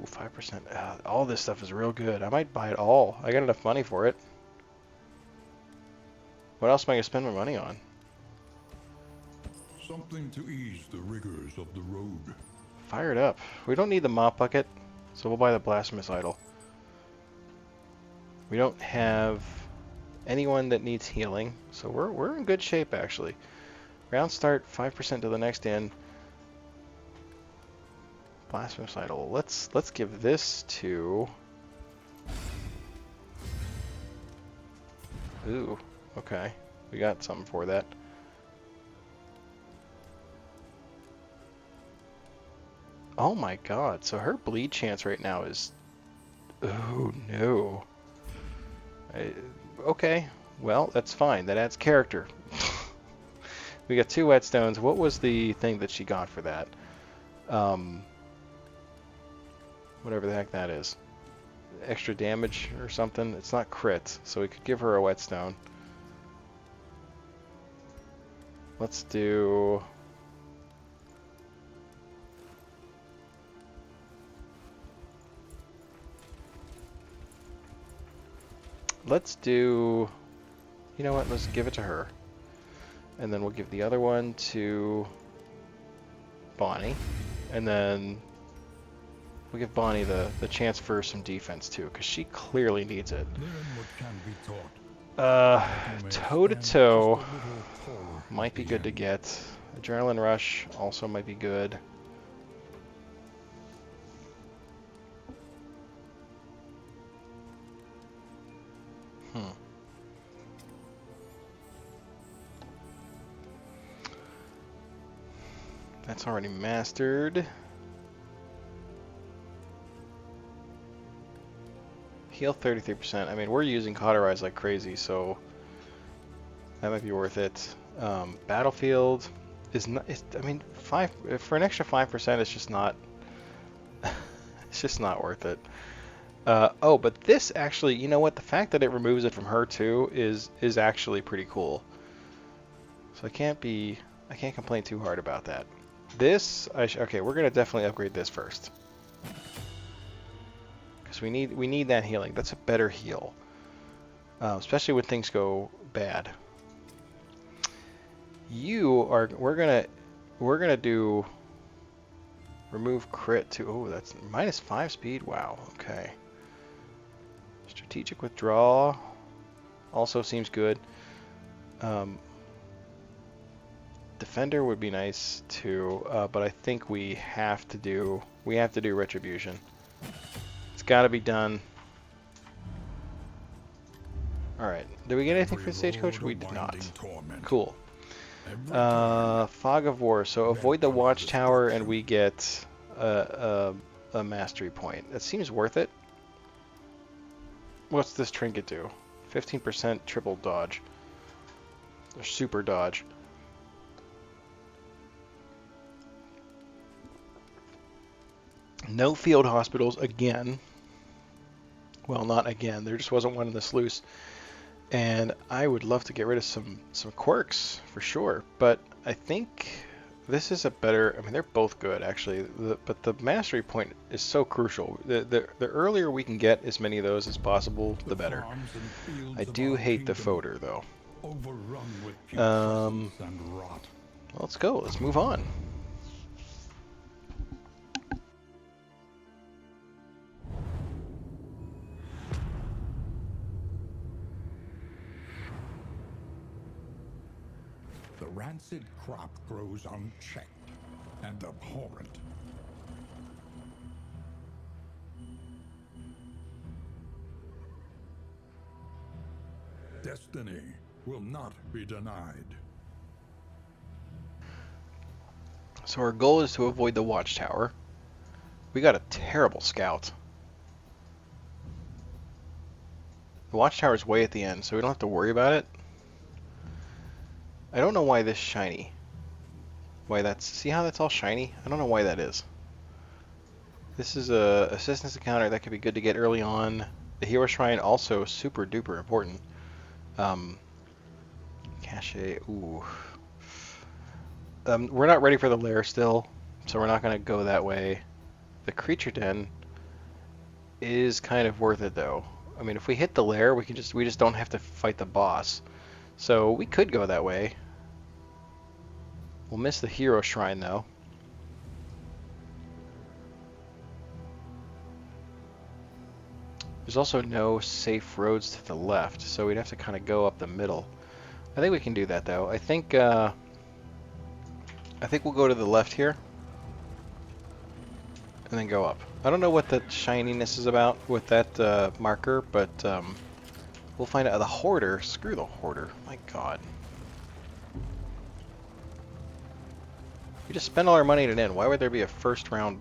5%. All this stuff is real good. I might buy it all. I got enough money for it. What else am I gonna spend my money on? Something to ease the rigors of the road. Fire it up. We don't need the mop bucket, so we'll buy the blasphemous idol. We don't have anyone that needs healing, so we're in good shape actually. Round start, 5% to the next inn. Blasphemous idol. Let's give this to. Ooh, okay. We got something for that. Oh my god, so her bleed chance right now is... Oh no. Okay, well, that's fine. That adds character. We got 2 whetstones. What was the thing that she got for that? Whatever the heck that is. Extra damage or something? It's not crit, so we could give her a whetstone. Let's do... Let's do... You know what? Let's give it to her. And then we'll give the other one to Bonnie. And then we'll give Bonnie the chance for some defense too, because she clearly needs it. Toe-to-toe might be good to get. Adrenaline Rush also might be good. That's already mastered. Heal 33%. I mean, we're using Cauterize like crazy, so that might be worth it. Battlefield is not. I mean, for an extra 5%, it's just not. It's just not worth it. Oh, but this actually, you know what? The fact that it removes it from her too is actually pretty cool. So I can't complain too hard about that. This, okay, we're gonna definitely upgrade this first, because we need that healing. That's a better heal, especially when things go bad. We're gonna do remove crit to. Oh, that's -5 speed. Wow. Okay. Strategic withdrawal also seems good. Defender would be nice too, but I think we have to do retribution. It's got to be done. All right. Did we get anything for the stagecoach? We did not. Cool. Fog of War. So avoid the watchtower, and we get a mastery point. That seems worth it. What's this trinket do? 15% triple dodge. Or super dodge. No field hospitals again. Well, not again. There just wasn't one in the sluice. And I would love to get rid of some quirks for sure. But I think this is a better... I mean, they're both good, actually. But the mastery point is so crucial. The earlier we can get as many of those as possible, the better. I do hate the fodder, though. overrun with Um, putrescence and rot. let's go. Let's move on. The rancid crop grows unchecked and abhorrent. Destiny will not be denied. So our goal is to avoid the watchtower. We got a terrible scout. The watchtower's way at the end, so we don't have to worry about it. I don't know why this shiny. Why that's... See how that's all shiny? I don't know why that is. This is a assistance encounter that could be good to get early on. The hero shrine also super duper important. Cache, ooh. We're not ready for the lair still, so we're not going to go that way. The creature den is kind of worth it though. I mean, if we hit the lair, we just don't have to fight the boss. So we could go that way. We'll miss the hero shrine though. There's also no safe roads to the left, so we'd have to kind of go up the middle. I think we can do that though. I think we'll go to the left here and then go up. I don't know what the shininess is about with that marker, but we'll find out. The hoarder, screw the hoarder. My God, we just spent all our money at an inn. Why would there be a first round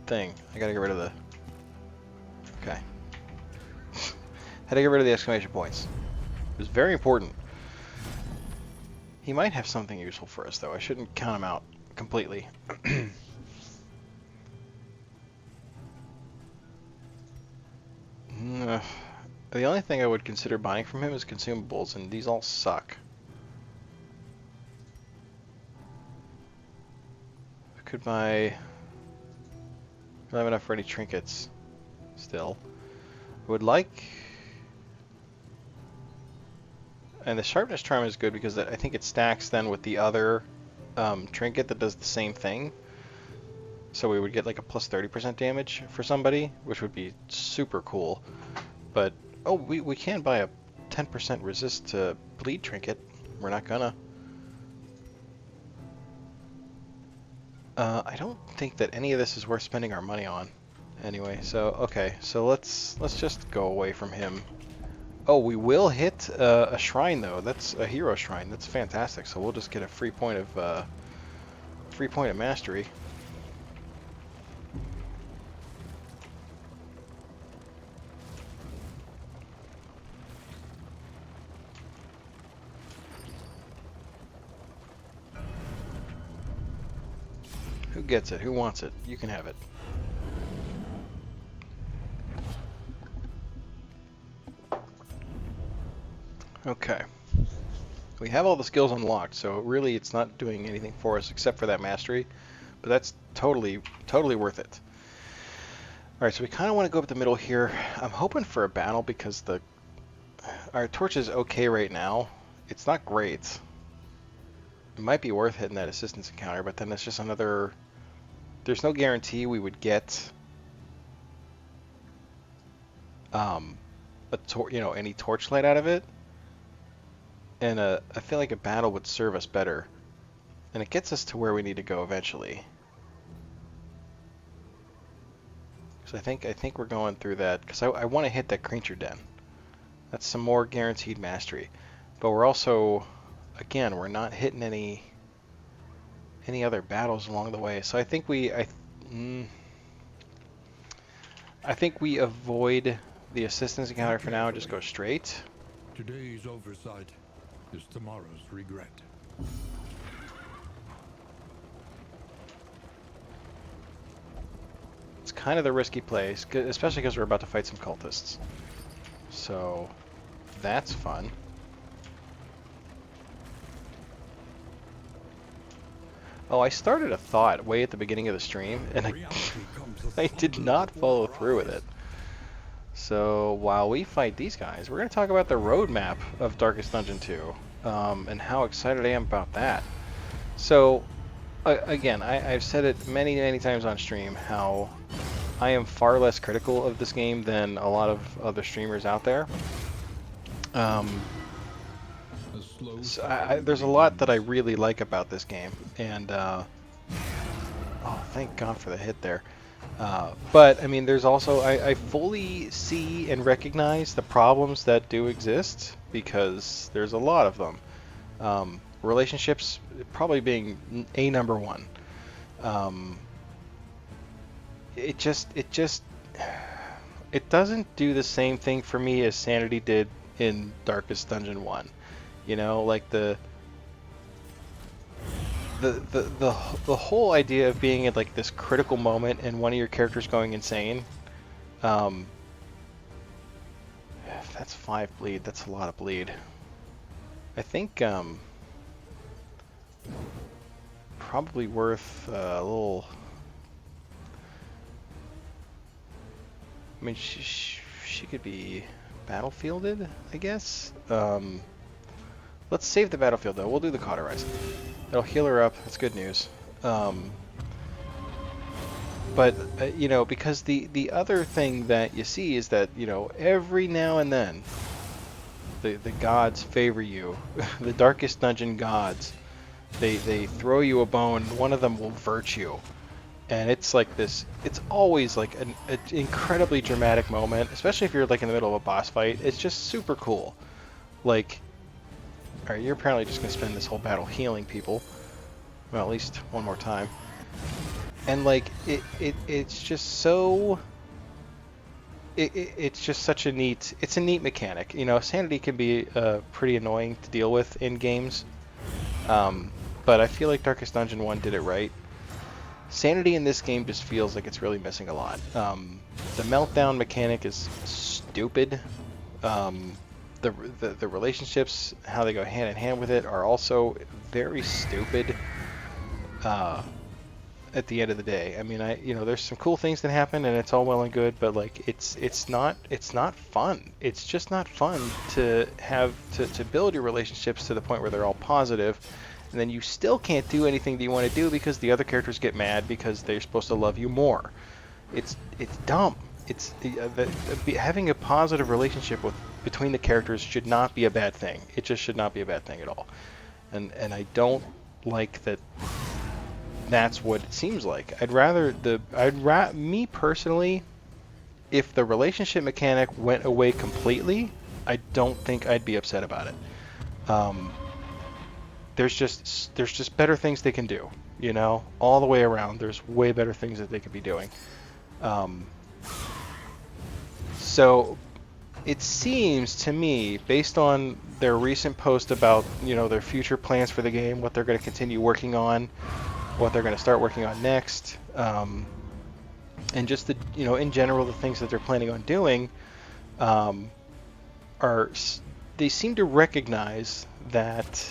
thing? I gotta get rid of the. Okay. Had to get rid of the exclamation points. It was very important. He might have something useful for us, though. I shouldn't count him out completely. The only thing I would consider buying from him is consumables, and these all suck. I could buy... I don't have enough for any trinkets still. I would like... And the sharpness charm is good because I think it stacks then with the other trinket that does the same thing. So we would get like a plus 30% damage for somebody, which would be super cool. But, oh, we can buy a 10% resist to bleed trinket. We're not gonna. I don't think that any of this is worth spending our money on. Anyway, so, okay, so let's just go away from him. Oh, we will hit a shrine though. That's a hero shrine. That's fantastic. So we'll just get a free point of mastery. Who gets it? Who wants it? You can have it. Okay. We have all the skills unlocked, so really it's not doing anything for us except for that mastery, but that's totally worth it. Alright, so we kind of want to go up the middle here. I'm hoping for a battle because our torch is okay right now. It's not great. It might be worth hitting that assistance encounter, but then it's just another... There's no guarantee we would get any torchlight out of it. And I feel like a battle would serve us better. And it gets us to where we need to go eventually. So I think we're going through that, because I want to hit that creature den. That's some more guaranteed mastery. But we're also, again, we're not hitting any other battles along the way. So I think I think we avoid the assistance encounter for now and just go straight. Today's oversight is tomorrow's regret. It's kind of the risky place, especially because we're about to fight some cultists. So that's fun. Oh, I started a thought way at the beginning of the stream, and I did not follow through with it. So while we fight these guys, we're going to talk about the roadmap of Darkest Dungeon 2. and how excited I am about that. So, again, I've said it many, many times on stream how I am far less critical of this game than a lot of other streamers out there. So there's a lot that I really like about this game, and oh, thank God for the hit there. But I mean, there's also I fully see and recognize the problems that do exist because there's a lot of them. Relationships probably being a number one. It doesn't do the same thing for me as Sanity did in Darkest Dungeon 1. You know, like the whole idea of being at like this critical moment and one of your characters going insane. That's 5 bleed. That's a lot of bleed. I think probably worth a little. I mean, she could be battlefielded, I guess. Let's save the battlefield though. We'll do the cauterize. It'll heal her up. That's good news. But you know, because the other thing that you see is that, you know, every now and then the gods favor you. The Darkest Dungeon gods, they throw you a bone. One of them will virtue. And it's like this, it's always like an incredibly dramatic moment, especially if you're like in the middle of a boss fight. It's just super cool. Like, alright, you're apparently just going to spend this whole battle healing people. Well, at least one more time. And like, it's just so... It's just such a neat... It's a neat mechanic. You know, Sanity can be pretty annoying to deal with in games. But I feel like Darkest Dungeon 1 did it right. Sanity in this game just feels like it's really missing a lot. The meltdown mechanic is stupid. The relationships, how they go hand in hand with it, are also very stupid. At the end of the day, I mean, you know, there's some cool things that happen, and it's all well and good, but like, it's not fun. It's just not fun to have to build your relationships to the point where they're all positive. And then you still can't do anything that you want to do because the other characters get mad because they're supposed to love you more. It's dumb. It's having a positive relationship between the characters should not be a bad thing. It just should not be a bad thing at all. And I don't like that. That's what it seems like. Me personally, if the relationship mechanic went away completely, I don't think I'd be upset about it. There's just better things they can do, you know, all the way around. There's way better things that they could be doing. So it seems to me, based on their recent post about, you know, their future plans for the game, what they're going to continue working on, what they're going to start working on next, and just the, you know, in general, the things that they're planning on doing, they seem to recognize that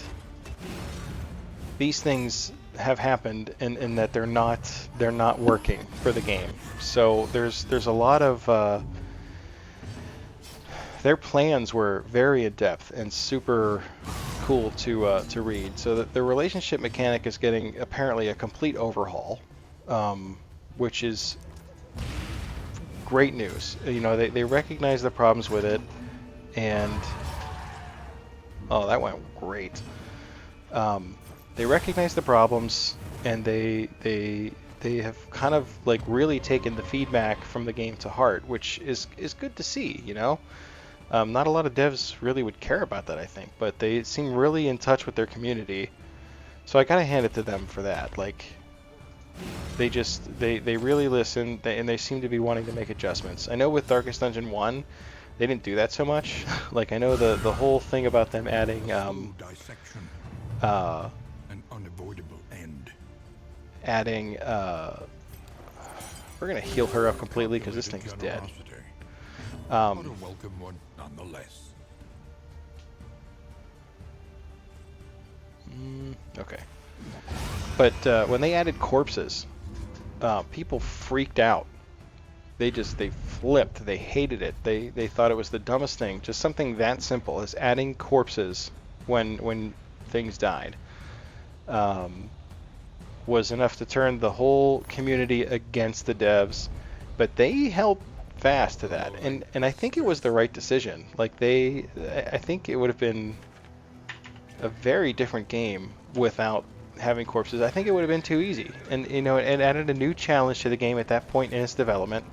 these things have happened and that they're not working for the game. So there's a lot of their plans were very in depth and super cool to read. So the relationship mechanic is getting apparently a complete overhaul, which is great news. You know, they recognize the problems with it, and oh, that went great. They recognize the problems, and they have kind of like really taken the feedback from the game to heart, which is good to see, you know. Not a lot of devs really would care about that, I think, but they seem really in touch with their community, so I gotta hand it to them for that. Like, they really listen, and they seem to be wanting to make adjustments. I know with Darkest Dungeon 1, they didn't do that so much. Like, I know the whole thing about them adding an unavoidable end. Adding we're gonna heal her up completely because this thing is dead. But a welcome one nonetheless. Okay. But when they added corpses, people freaked out. They flipped. They hated it. They thought it was the dumbest thing. Just something that simple as adding corpses when things died, um, was enough to turn the whole community against the devs, but they held fast to that, and I think it was the right decision. Like I think it would have been a very different game without having corpses. I think it would have been too easy, and you know, it added a new challenge to the game at that point in its development.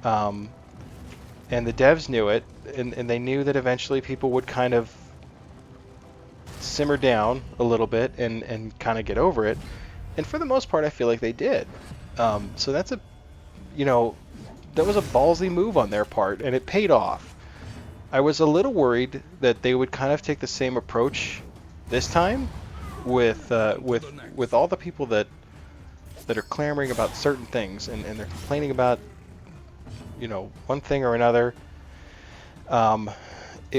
Um, and the devs knew it, and they knew that eventually people would kind of simmer down a little bit and kind of get over it. And for the most part, I feel like they did. So that's you know, that was a ballsy move on their part, and it paid off. I was a little worried that they would kind of take the same approach this time, with all the people that are clamoring about certain things, and they're complaining about, you know, one thing or another. I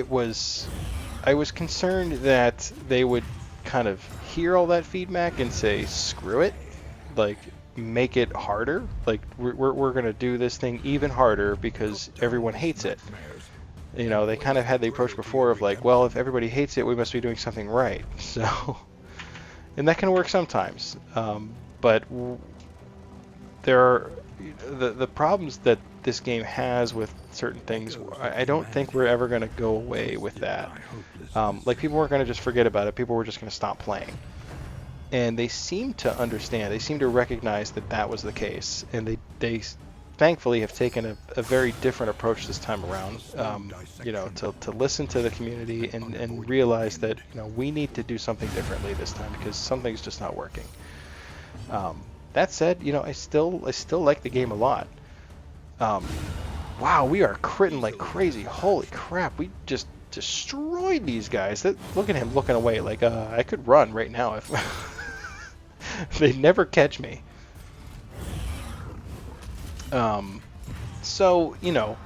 was concerned that they would kind of hear all that feedback and say, screw it, like, make it harder. Like, we're going to do this thing even harder because everyone hates it. You know, they kind of had the approach before of like, well, if everybody hates it, we must be doing something right. So, and that can work sometimes. But there are the problems that this game has with certain things. I don't think we're ever going to go away with that. Like, people weren't going to just forget about it. People were just going to stop playing. And they seem to understand. They seem to recognize that that was the case. And they thankfully have taken a very different approach this time around. You know, to listen to the community and realize that, you know, we need to do something differently this time because something's just not working. That said, you know, I still like the game a lot. Wow, we are critting like crazy. Holy crap, we just destroyed these guys. Look at him looking away like, I could run right now if they'd never catch me. So, you know,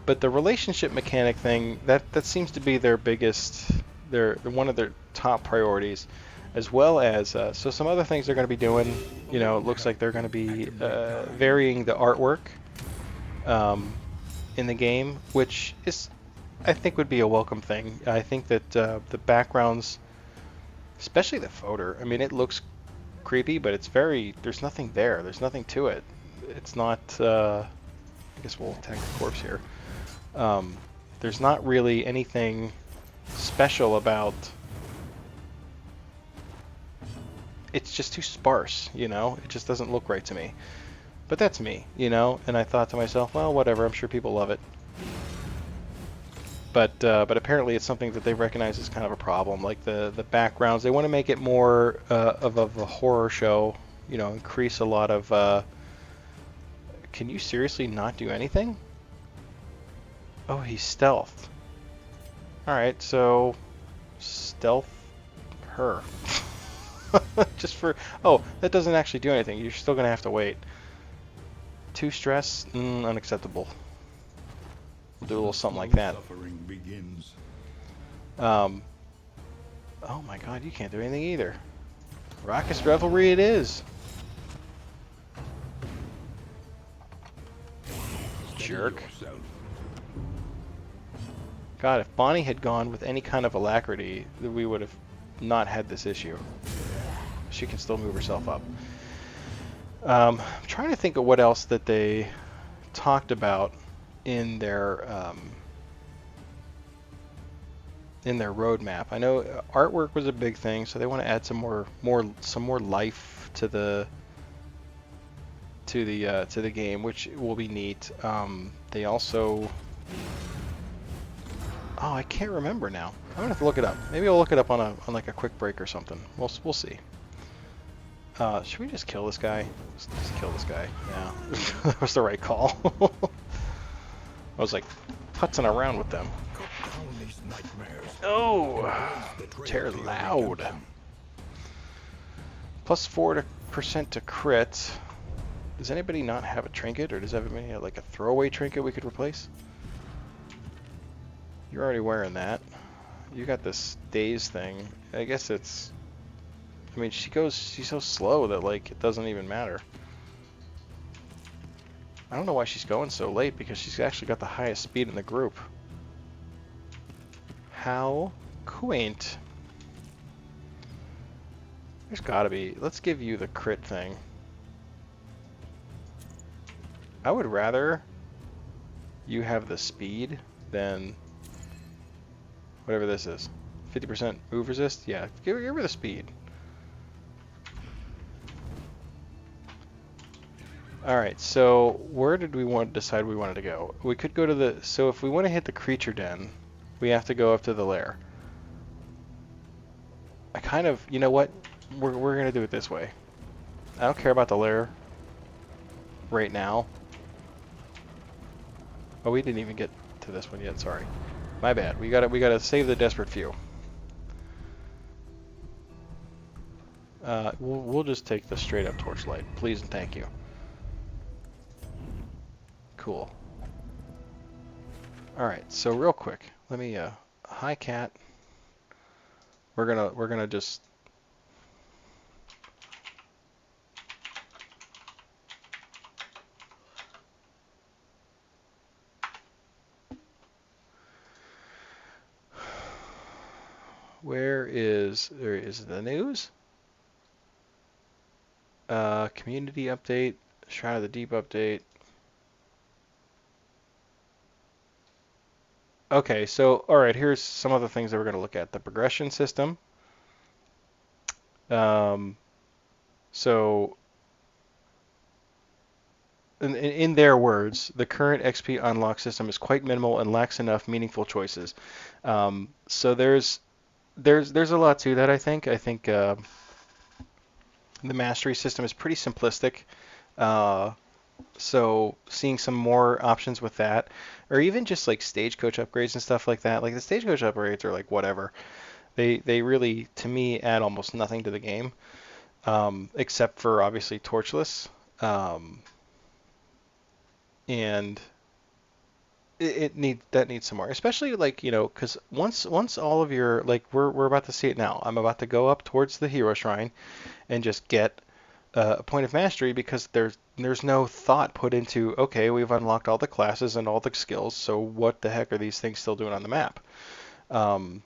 but the relationship mechanic thing, that seems to be their biggest, one of their top priorities, as well as, so some other things they're going to be doing. You know, it looks like they're going to be varying the artwork in the game, which is, I think, would be a welcome thing. I think that the backgrounds, especially the photo, I mean, it looks creepy, but it's there's nothing there. There's nothing to it. It's not, I guess we'll attack the corpse here. There's not really anything special about, it's just too sparse, you know? It just doesn't look right to me. But that's me, you know? And I thought to myself, well, whatever, I'm sure people love it. But apparently it's something that they recognize as kind of a problem. Like the backgrounds, they want to make it more of a horror show, you know, increase a lot of, can you seriously not do anything? Oh, he's stealthed. Alright, so stealth her. Just for, oh, that doesn't actually do anything. You're still gonna have to wait. 2 stress, unacceptable. We'll do a little something like that. Oh my god, you can't do anything either. Raucous revelry it is. Jerk. God, if Bonnie had gone with any kind of alacrity, we would have not had this issue. She can still move herself up. I'm trying to think of what else that they talked about in their roadmap. I know artwork was a big thing, so they want to add some more life to the game, which will be neat. They also, oh, I can't remember now. I'm gonna have to look it up. Maybe I'll look it up on like a quick break or something. We'll see. Should we just kill this guy? Just kill this guy. Yeah, that was the right call. I was like putzing around with them. Oh, tear loud. Plus 4% to crit. Does anybody not have a trinket, or does everybody have like a throwaway trinket we could replace? You're already wearing that. You got this daze thing. I guess it's, I mean, she's so slow that like it doesn't even matter. I don't know why she's going so late, because she's actually got the highest speed in the group. How quaint. There's gotta be. Let's give you the crit thing. I would rather you have the speed than whatever this is. 50% move resist? Yeah, give her the speed. Alright, so where did we want to decide we wanted to go? We could go to the... So if we want to hit the creature den, we have to go up to the lair. I kind of... You know what? We're going to do it this way. I don't care about the lair right now. Oh, we didn't even get to this one yet, sorry. My bad. We gotta save the desperate few. We'll just take the straight up torchlight. Please and thank you. Cool. Alright, so real quick, let me hi cat. We're gonna just where is there is the news? Community update, Shroud of the Deep update. Okay, so alright, here's some of the things that we're gonna look at. The progression system. Um, so in their words, the current XP unlock system is quite minimal and lacks enough meaningful choices. So there's a lot to that. I think the mastery system is pretty simplistic. Uh, so seeing some more options with that, or even just like stagecoach upgrades and stuff like that. Like the stagecoach upgrades are like whatever. They really, to me, add almost nothing to the game, except for obviously torchless. Um, and that needs some more, especially like because once all of your like we're about to see it now. I'm about to go up towards the hero shrine and just get a point of mastery because there's no thought put into okay, we've unlocked all the classes and all the skills, so what the heck are these things still doing on the map? Um,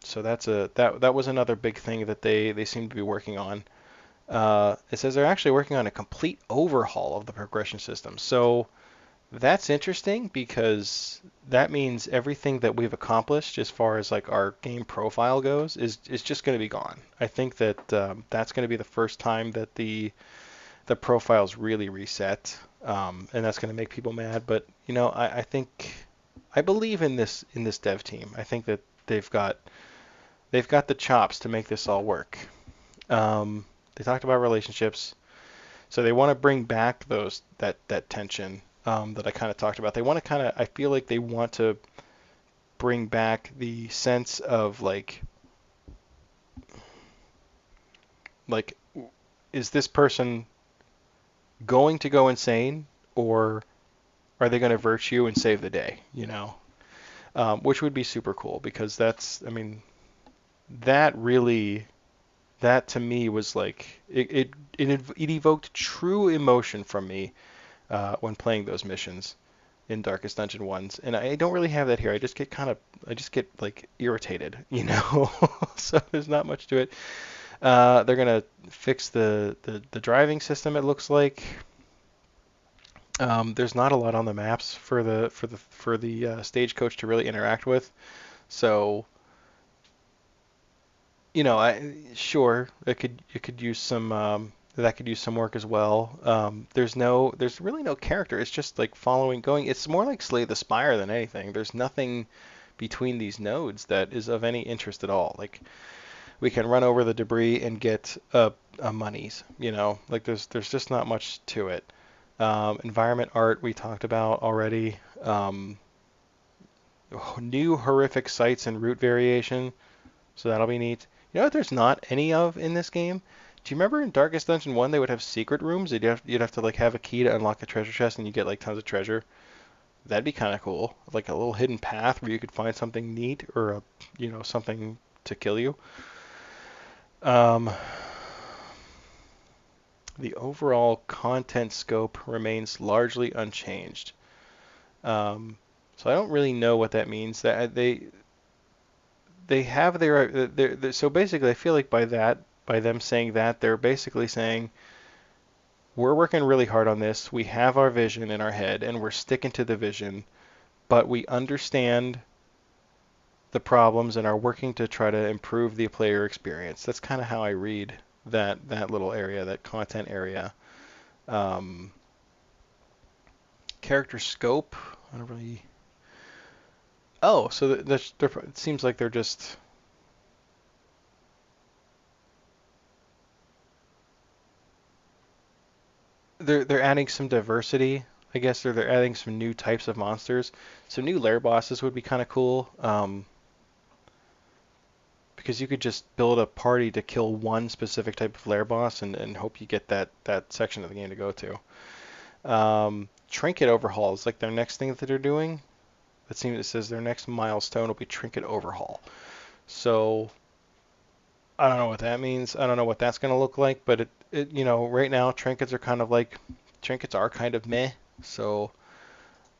so that was another big thing that they seem to be working on. It says they're actually working on a complete overhaul of the progression system. So that's interesting because that means everything that we've accomplished as far as like our game profile goes is just going to be gone. I think that that's going to be the first time that the profiles really reset, and that's going to make people mad. But I think I believe in this dev team. I think that they've got the chops to make this all work. They talked about relationships. So they want to bring back that tension that I kind of talked about. They want to I feel like they want to bring back the sense of like is this person going to go insane or are they going to virtue and save the day? Which would be super cool because I mean, that really that to me was like it evoked true emotion from me when playing those missions in Darkest Dungeon ones, and I don't really have that here. I just get like irritated. So there's not much to it. They're gonna fix the driving system. It looks like there's not a lot on the maps for the stagecoach to really interact with. So I sure it could use some that could use some work as well. There's really no character. It's just like going. It's more like Slay the Spire than anything. There's nothing between these nodes that is of any interest at all. Like we can run over the debris and get a monies. Like there's just not much to it. Environment art we talked about already. New horrific sights and route variation. So that'll be neat. You know what there's not any of in this game? Do you remember in Darkest Dungeon 1 they would have secret rooms? You'd have to like have a key to unlock a treasure chest and you get like tons of treasure. That'd be kind of cool. Like a little hidden path where you could find something neat or something to kill you. Um, the overall content scope remains largely unchanged. So I don't really know what that means. That they have so basically I feel like by that by them saying that. They're basically saying, we're working really hard on this. We have our vision in our head, and we're sticking to the vision, but we understand the problems and are working to try to improve the player experience. That's kind of how I read that little area, that content area. Um, Character scope. I don't really. Oh, so it seems like they're just. They're adding some diversity. I guess they're adding some new types of monsters. Some new lair bosses would be kind of cool. Because you could just build a party to kill one specific type of lair boss and hope you get that section of the game to go to. Trinket overhauls, like their next thing that they're doing. It says their next milestone will be trinket overhaul. So I don't know what that means. I don't know what that's going to look like, but right now trinkets are kind of meh. So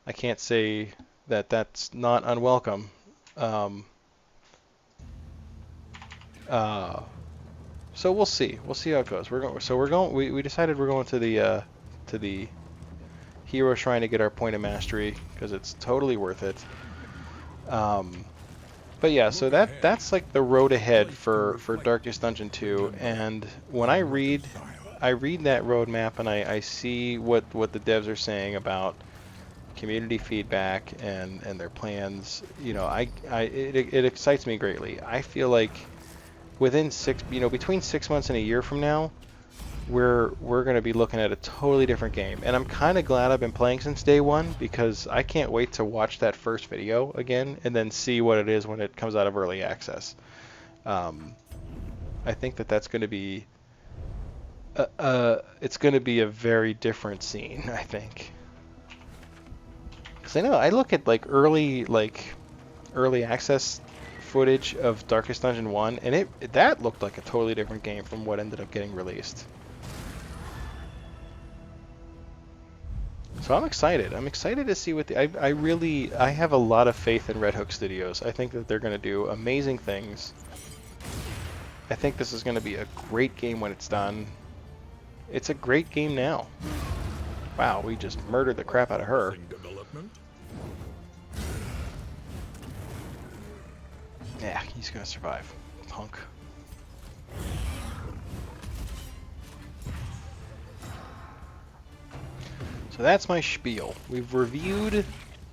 I can't say that that's not unwelcome. So we'll see. We'll see how it goes. We decided we're going to the hero shrine to get our point of mastery because it's totally worth it. But yeah, so that's like the road ahead for Darkest Dungeon 2. And when I read that roadmap and I see what the devs are saying about community feedback and their plans, it excites me greatly. I feel like within between 6 months and a year from now, we're going to be looking at a totally different game. And I'm kind of glad I've been playing since day one because I can't wait to watch that first video again and then see what it is when it comes out of early access. I think that's going to be it's going to be a very different scene, I think. Because I look at early access footage of Darkest Dungeon 1 and that looked like a totally different game from what ended up getting released. So I'm excited. I'm excited to see what I have a lot of faith in RedHook Studios. I think that they're going to do amazing things. I think this is going to be a great game when it's done. It's a great game now. Wow, we just murdered the crap out of her. Yeah, he's going to survive. Punk. So that's my spiel. We've reviewed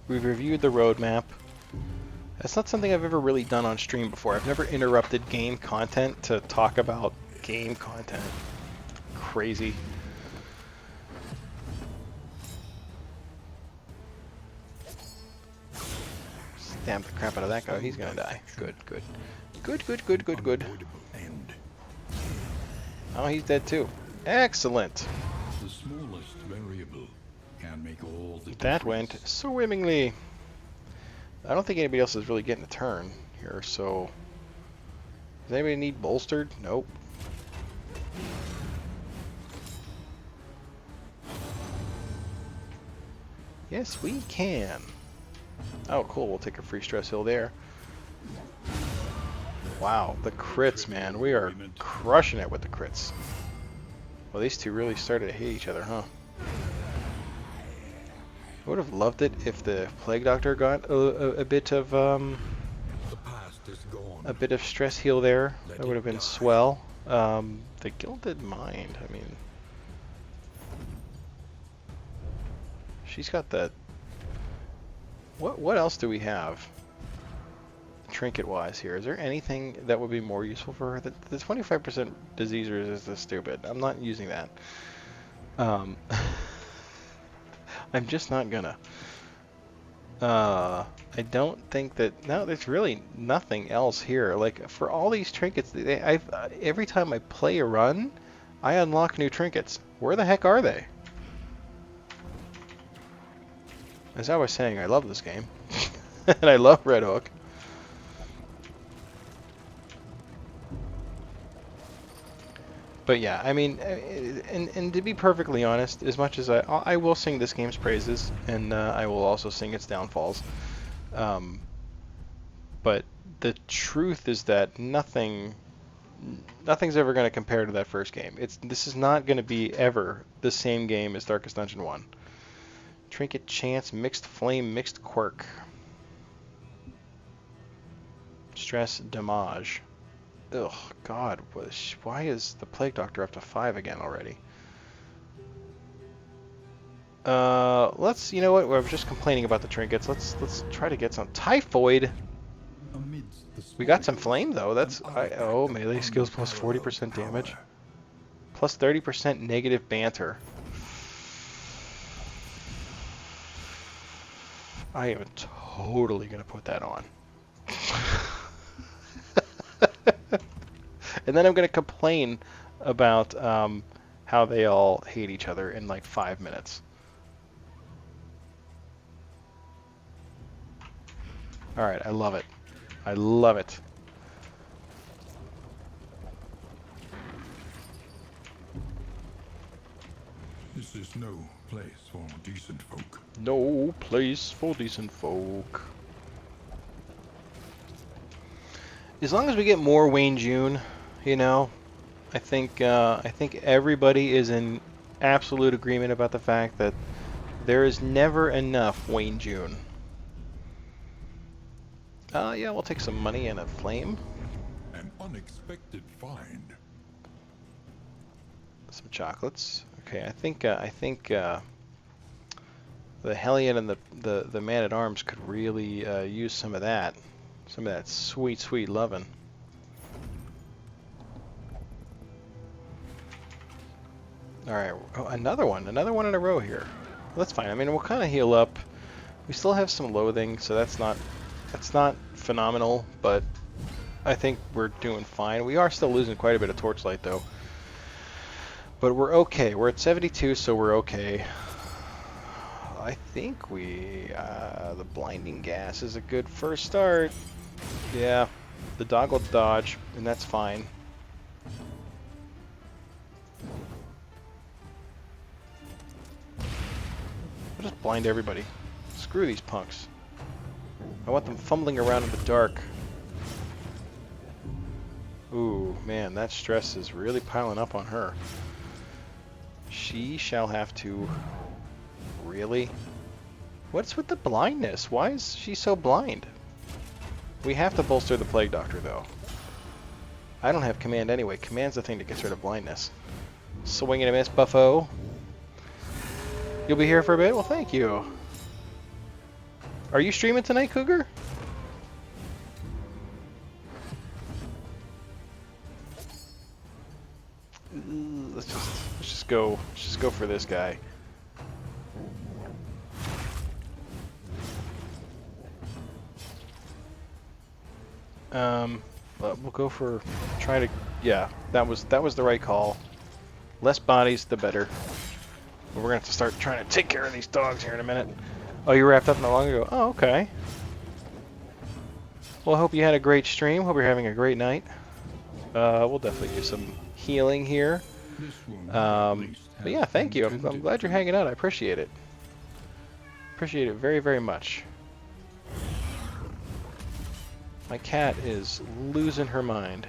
the roadmap. That's not something I've ever really done on stream before. I've never interrupted game content to talk about game content. Crazy. Stamp the crap out of that guy. He's gonna die. Good. Oh, he's dead too. Excellent. The smallest variable can make all the That went swimmingly. I don't think anybody else is really getting a turn here, so... Does anybody need bolstered? Nope. Yes, we can. Oh, cool. We'll take a free stress heal there. Wow, the crits, man. We are crushing it with the crits. Well, these two really started to hate each other, huh? I would have loved it if the Plague Doctor got a bit of stress heal there. That would have been swell. The Gilded Mind. I mean, she's got that. What else do we have? Trinket-wise here, is there anything that would be more useful for her? The 25% disease resist is stupid. I'm not using that. I'm just not gonna. I don't think that. No, there's really nothing else here. Like for all these trinkets, every time I play a run, I unlock new trinkets. Where the heck are they? As I was saying, I love this game, and I love RedHook. But yeah, I mean, and to be perfectly honest, as much as I will sing this game's praises, and I will also sing its downfalls, but the truth is that nothing Nothing's ever going to compare to that first game. This is not going to be ever the same game as Darkest Dungeon 1. Trinket Chance, Mixed Flame, Mixed Quirk. Stress Damage. Ugh, God, why is the Plague Doctor up to 5 again already? You know what? I'm just complaining about the trinkets. Let's try to get some Typhoid. We got some flame though. Oh, melee skills plus 40% damage, plus 30% negative banter. I am totally gonna put that on. And then I'm gonna complain about how they all hate each other in like 5 minutes. All right, I love it. I love it. This is no place for decent folk. No place for decent folk. As long as we get more Wayne June, you know, I think everybody is in absolute agreement about the fact that there is never enough Wayne June. Yeah, we'll take some money and a flame. An unexpected find. Some chocolates. Okay, I think the Hellion and the Man-at-Arms could really use some of that sweet, sweet lovin'. All right, oh, another one in a row here. Well, that's fine. I mean, we'll kind of heal up. We still have some loathing, so that's not phenomenal, but I think we're doing fine. We are still losing quite a bit of torchlight though. But we're okay. We're at 72, so we're okay. I think the blinding gas is a good first start. Yeah, the dog will dodge, and that's fine. I'll just blind everybody. Screw these punks. I want them fumbling around in the dark. Ooh, man, that stress is really piling up on her. She shall have to... Really? What's with the blindness? Why is she so blind? We have to bolster the Plague Doctor, though. I don't have command anyway. Command's the thing that gets rid of blindness. Swing and a miss, buffo. You'll be here for a bit? Well, thank you. Are you streaming tonight, Cougar? Let's just go for this guy. We'll go for yeah, that was the right call. Less bodies, the better. But we're gonna have to start trying to take care of these dogs here in a minute. Oh, you wrapped up not long ago. Oh, okay. Well, I hope you had a great stream. Hope you're having a great night. We'll definitely do some healing here. But yeah, thank you. I'm glad you're hanging out. I appreciate it. Appreciate it very, very much. My cat is losing her mind.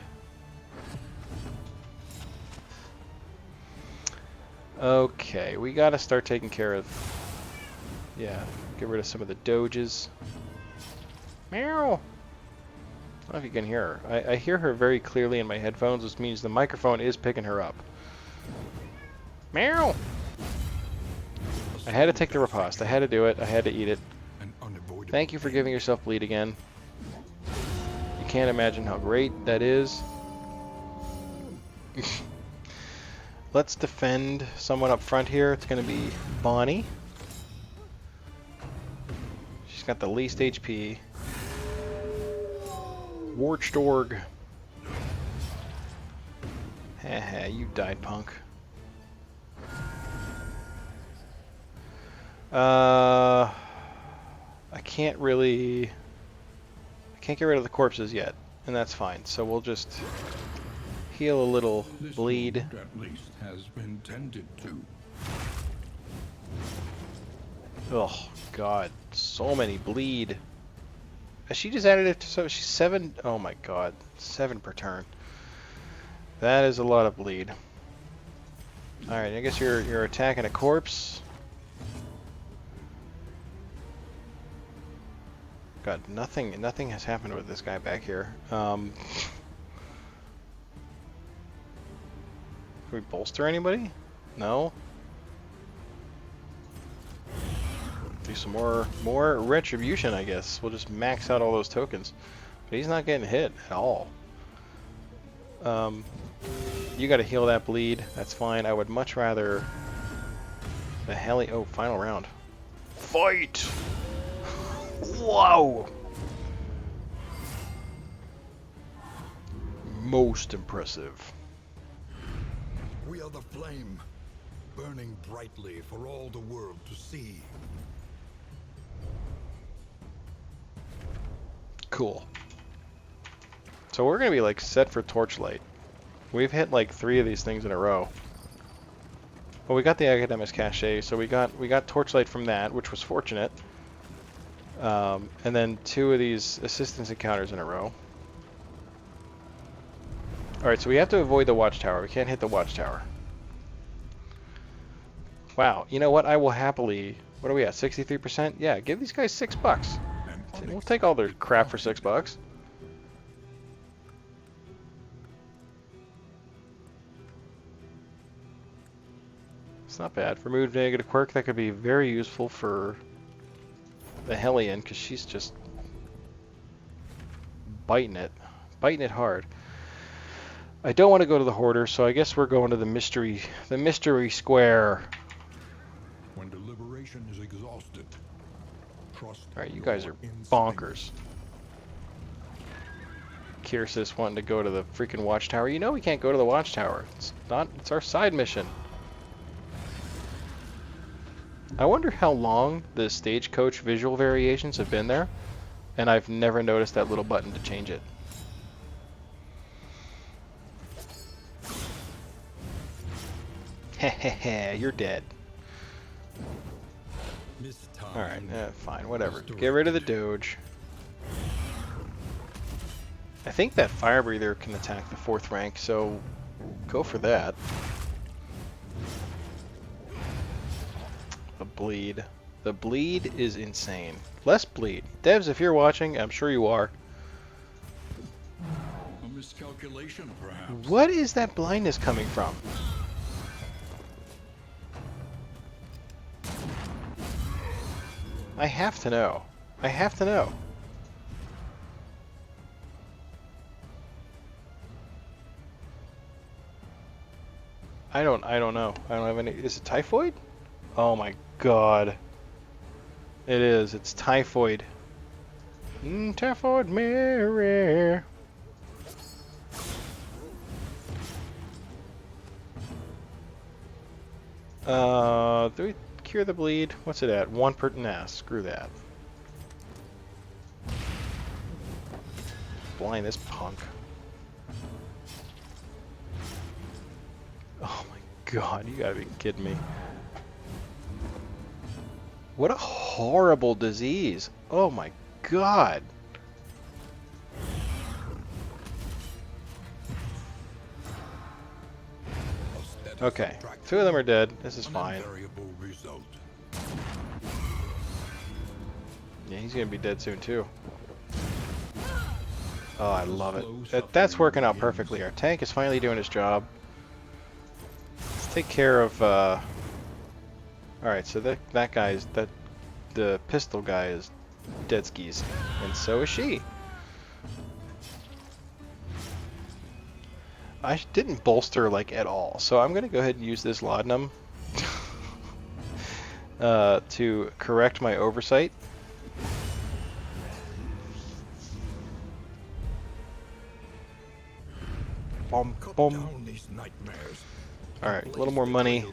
Okay, we gotta start taking care of... Yeah, get rid of some of the doges. Meow! I don't know if you can hear her. I hear her very clearly in my headphones, which means the microphone is picking her up. Meow! I had to take the riposte. I had to do it. I had to eat it. Thank you for giving yourself bleed again. You can't imagine how great that is. Let's defend someone up front here. It's going to be Bonnie. She's got the least HP. Warchdorg. Haha, you died, punk. I can't get rid of the corpses yet, and that's fine. So we'll just heal a little bleed. At least has been tended to. Oh God, so many bleed. She just added it to, so she's 7. Oh my God, 7 per turn. That is a lot of bleed. Alright, I guess you're attacking a corpse. God, nothing has happened with this guy back here. Can we bolster anybody? No? Do some more retribution, I guess. We'll just max out all those tokens. But he's not getting hit at all. You gotta heal that bleed. That's fine. I would much rather the heli. Oh, final round. Fight! Whoa! Most impressive. We are the flame, burning brightly for all the world to see. Cool. So we're gonna be like set for torchlight. We've hit like 3 of these things in a row. Well, we got the Academic's Cache, so we got torchlight from that, which was fortunate. And then 2 of these assistance encounters in a row. Alright, so we have to avoid the watchtower. We can't hit the watchtower. Wow, you know what? I will happily... What are we at? 63%? Yeah, give these guys $6. We'll take all their crap for $6. It's not bad. Remove negative quirk. That could be very useful for the Hellion, because she's just biting it hard. I don't want to go to the Hoarder, so I guess we're going to the mystery square. When deliberation is exhausted, trust. All right, you guys are bonkers. Kyrsis wanting to go to the freaking watchtower. You know we can't go to the watchtower. It's our side mission. I wonder how long the stagecoach visual variations have been there, and I've never noticed that little button to change it. Hehehe, you're dead. Alright, fine, whatever. Get rid of the Doge. I think that Fire Breather can attack the 4th rank, so go for that. The bleed. The bleed is insane. Less bleed. Devs, if you're watching, I'm sure you are. A miscalculation, perhaps. What is that blindness coming from? I have to know. I have to know. I don't know. I don't have any. Is it typhoid? Oh my god. It is. It's typhoid. Typhoid Mary. Do we cure the bleed? What's it at? 1 per... Nah, screw that. Blind this punk. Oh my god, you gotta be kidding me. What a horrible disease. Oh my god. Okay, 2 of them are dead. This is fine. Yeah, he's gonna be dead soon too. Oh, I love it. That's working out perfectly. Our tank is finally doing his job. Let's take care of... Alright, so that guy's... The pistol guy is dead skis. And so is she. I didn't bolster, like, at all. So I'm gonna go ahead and use this laudanum to correct my oversight. Bum, bum. Alright, a little more money.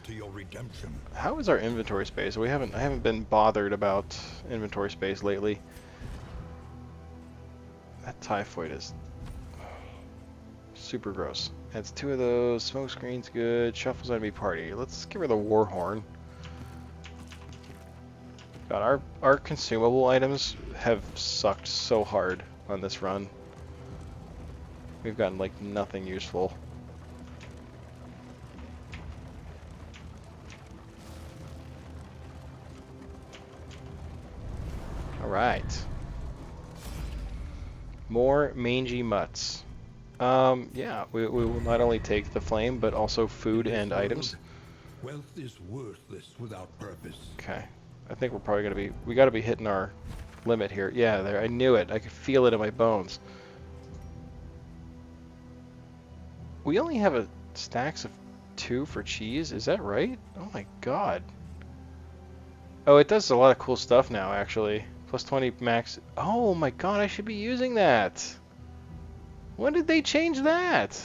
How is our inventory space? I haven't been bothered about inventory space lately. That typhoid is super gross. That's 2 of those. Smoke screen's good. Shuffle's enemy party. Let's give her the war horn. God, our consumable items have sucked so hard on this run. We've gotten like nothing useful. right. More mangy mutts. Yeah, we will not only take the flame, but also food In this and world, items. wealth is worthless without purpose. Okay. I think we're probably gonna be, we gotta be hitting our limit here. Yeah, there, I knew it. I could feel it in my bones. We only have a stacks of 2 for cheese, is that right? Oh my god. Oh, it does a lot of cool stuff now, actually. Plus 20 max. Oh my god, I should be using that. When did they change that?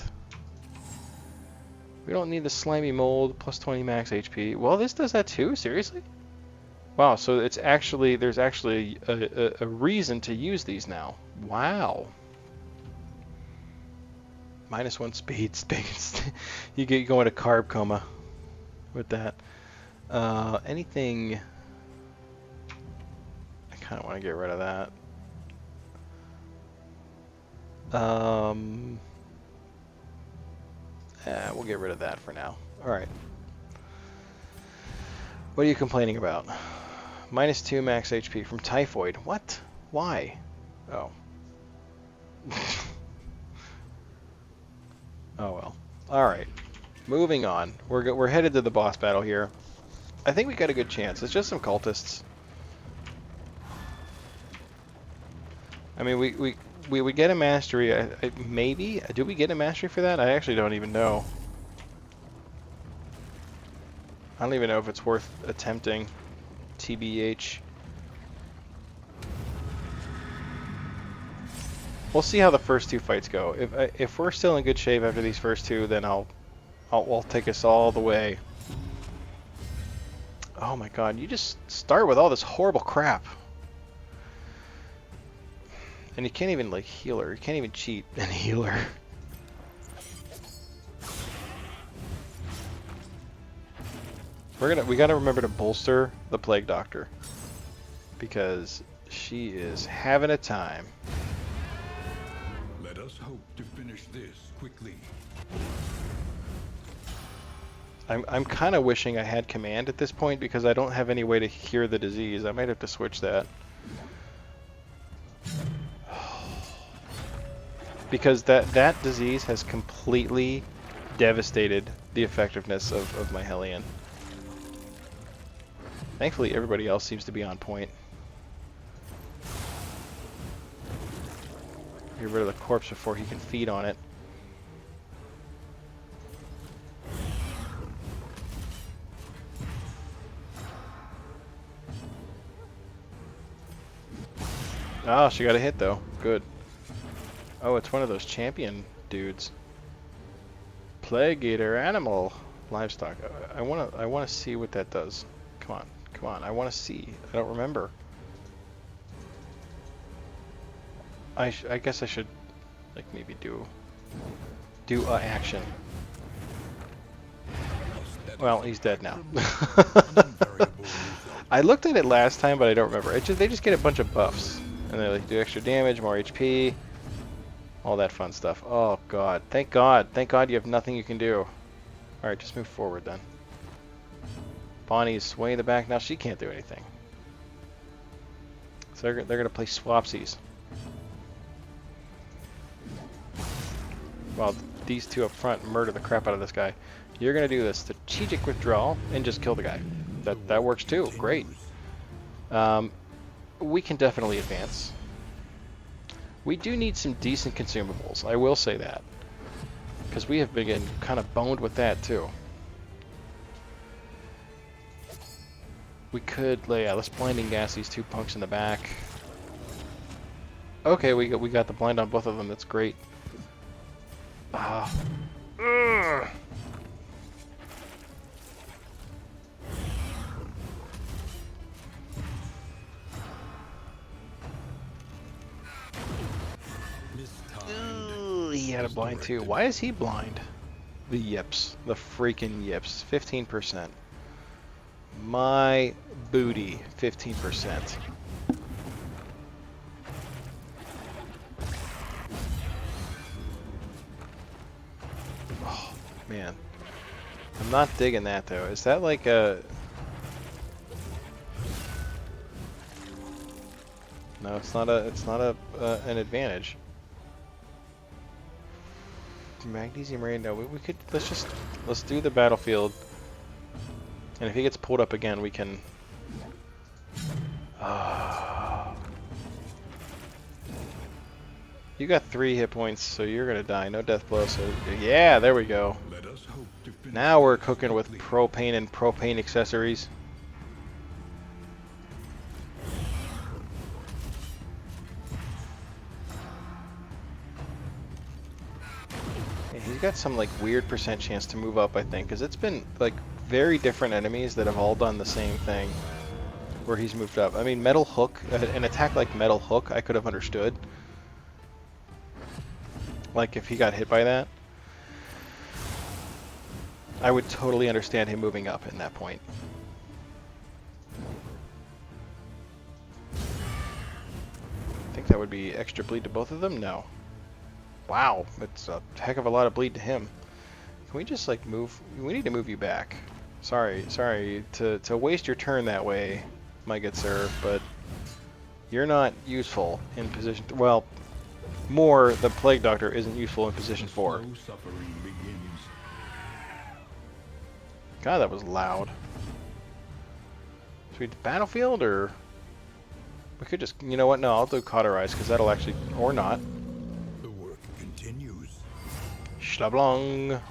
We don't need the slimy mold, plus 20 max HP. Well, this does that too? Seriously? Wow, so it's actually, there's actually a reason to use these now. Wow. -1 speed. You get going to carb coma with that. Anything... I kind of want to get rid of that. We'll get rid of that for now. Alright. What are you complaining about? -2 max HP from typhoid. What? Why? Oh. Oh well. Alright. Moving on. We're headed to the boss battle here. I think we got a good chance. It's just some cultists. I mean, we would get a mastery. Maybe? Do we get a mastery for that? I actually don't even know. I don't even know if it's worth attempting. TBH. We'll see how the first 2 fights go. If we're still in good shape after these first 2, then I'll take us all the way. Oh my god, you just start with all this horrible crap. And you can't even like heal her. You can't even cheat and heal her. We gotta remember to bolster the Plague Doctor. Because she is having a time. Let us hope to finish this quickly. I'm kind of wishing I had command at this point because I don't have any way to cure the disease. I might have to switch that. Because that disease has completely devastated the effectiveness of my Hellion. Thankfully, everybody else seems to be on point. Get rid of the corpse before he can feed on it. Oh, she got a hit though. Good. Oh, it's one of those champion dudes. Plague Eater animal livestock. I wanna see what that does. Come on, come on. I wanna see. I don't remember. I guess I should like maybe do a action. Well, he's dead now. I looked at it last time, but I don't remember. They just get a bunch of buffs, and they like do extra damage, more HP, all that fun stuff. Oh god, thank God you have nothing you can do. All right, just move forward then. Bonnie's way in the back now. She can't do anything. So they're gonna play swapsies. While these 2 up front murder the crap out of this guy. You're gonna do the strategic withdrawal and just kill the guy. That works too. Great. We can definitely advance. We do need some decent consumables. I will say that, because we have been getting kind of boned with that too. We could, yeah, let's blinding gas these 2 punks in the back. Okay, we got the blind on both of them. That's great. He had a blind too. Why is he blind? The yips. The freaking yips. 15%. My booty. 15%. Oh, man. I'm not digging that though. Is that like a... No, it's not a. It's not a an advantage. Magnesium rain. No, we could. Let's do the battlefield. And if he gets pulled up again, we can. You got 3 hit points, so you're gonna die. No death blow. So yeah, there we go. Let us hope to finish Now we're this cooking with swiftly. propane and propane accessories. Yeah, he's got some like weird percent chance to move up, I think, because it's been like very different enemies that have all done the same thing where he's moved up. I mean, Metal Hook, an attack like Metal Hook, I could have understood. Like if he got hit by that, I would totally understand him moving up in that point. I think that would be extra bleed to both of them? No. Wow, it's a heck of a lot of bleed to him. Can we just like move? We need to move you back. Sorry to waste your turn that way, my good sir, but you're not useful in position. Well, more the Plague Doctor isn't useful in position 4. Slow suffering begins. God, that was loud. Should we do battlefield or we could just? You know what? No, I'll do cauterize because that'll actually, or not. The work continues. Schlablong.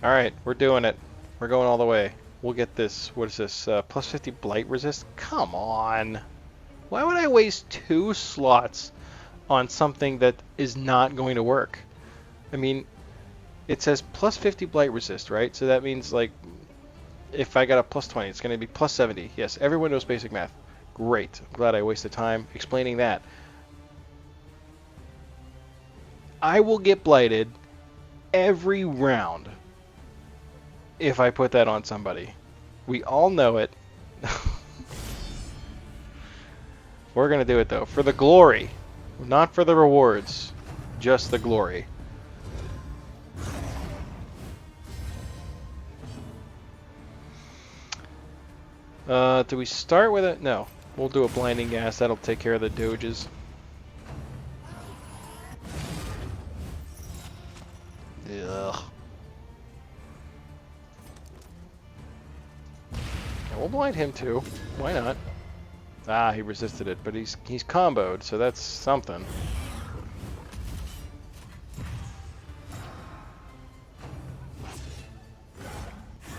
Alright, we're doing it. We're going all the way. We'll get this, what is this, plus 50 blight resist? Come on! Why would I waste 2 slots on something that is not going to work? I mean, it says plus 50 blight resist, right? So that means, like, if I got a plus 20, it's going to be plus 70. Yes, everyone knows basic math. Great. I'm glad I wasted time explaining that. I will get blighted every round if I put that on somebody. We all know it. We're going to do it, though, for the glory. Not for the rewards. Just the glory. Do we start with it? No. We'll do a blinding gas. That'll take care of the doges. Ugh. And we'll blind him too. Why not? Ah, he resisted it, but he's comboed, so that's something.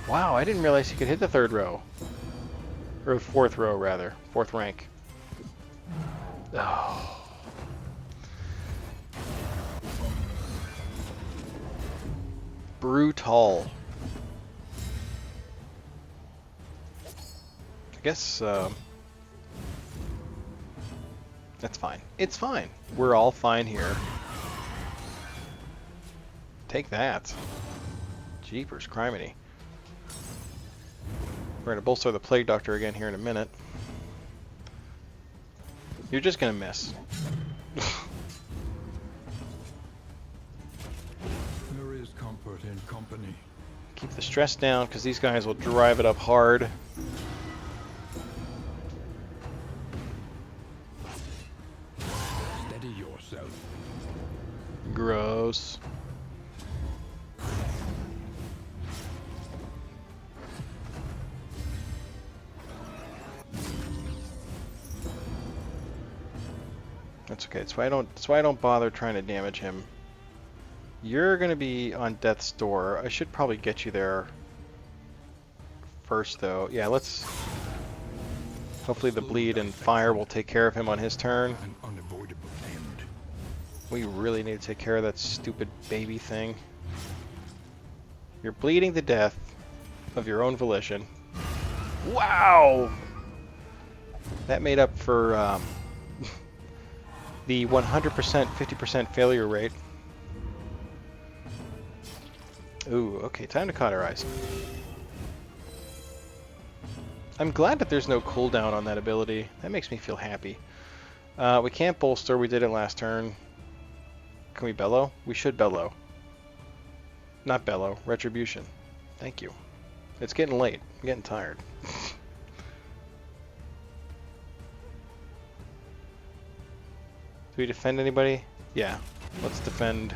Wow, I didn't realize he could hit the 3rd row. Or 4th row, rather. 4th rank. Oh. Brutal. I guess, that's fine. It's fine. We're all fine here. Take that. Jeepers, criminy. We're going to bolster the Plague Doctor again here in a minute. You're just going to miss. There is comfort in company. Keep the stress down, because these guys will drive it up hard. Steady yourself. Gross. That's okay. That's why I don't bother trying to damage him. You're gonna be on death's door. I should probably get you there first, though. Yeah, let's. Hopefully, the bleed and fire will take care of him on his turn. An unavoidable end. We really need to take care of that stupid baby thing. You're bleeding to death of your own volition. Wow! That made up for the 100% 50% failure rate. Ooh, okay, time to cauterize. I'm glad that there's no cooldown on that ability. That makes me feel happy. We can't bolster, we did it last turn. Can we bellow? We should bellow. Not bellow, retribution. Thank you. It's getting late. I'm getting tired. we defend anybody? Yeah. Let's defend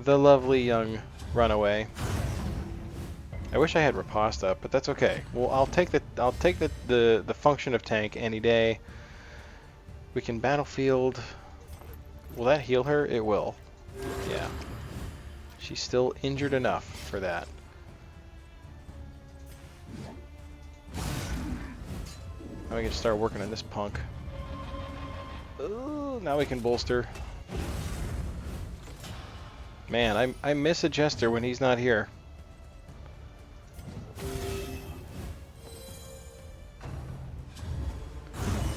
the lovely young runaway. I wish I had riposte up, but that's okay. Well, I'll take the function of tank any day. We can battlefield. Will that heal her? It will. Yeah. She's still injured enough for that. Now we can start working on this punk. Ooh, now we can bolster. Man, I miss a jester when he's not here.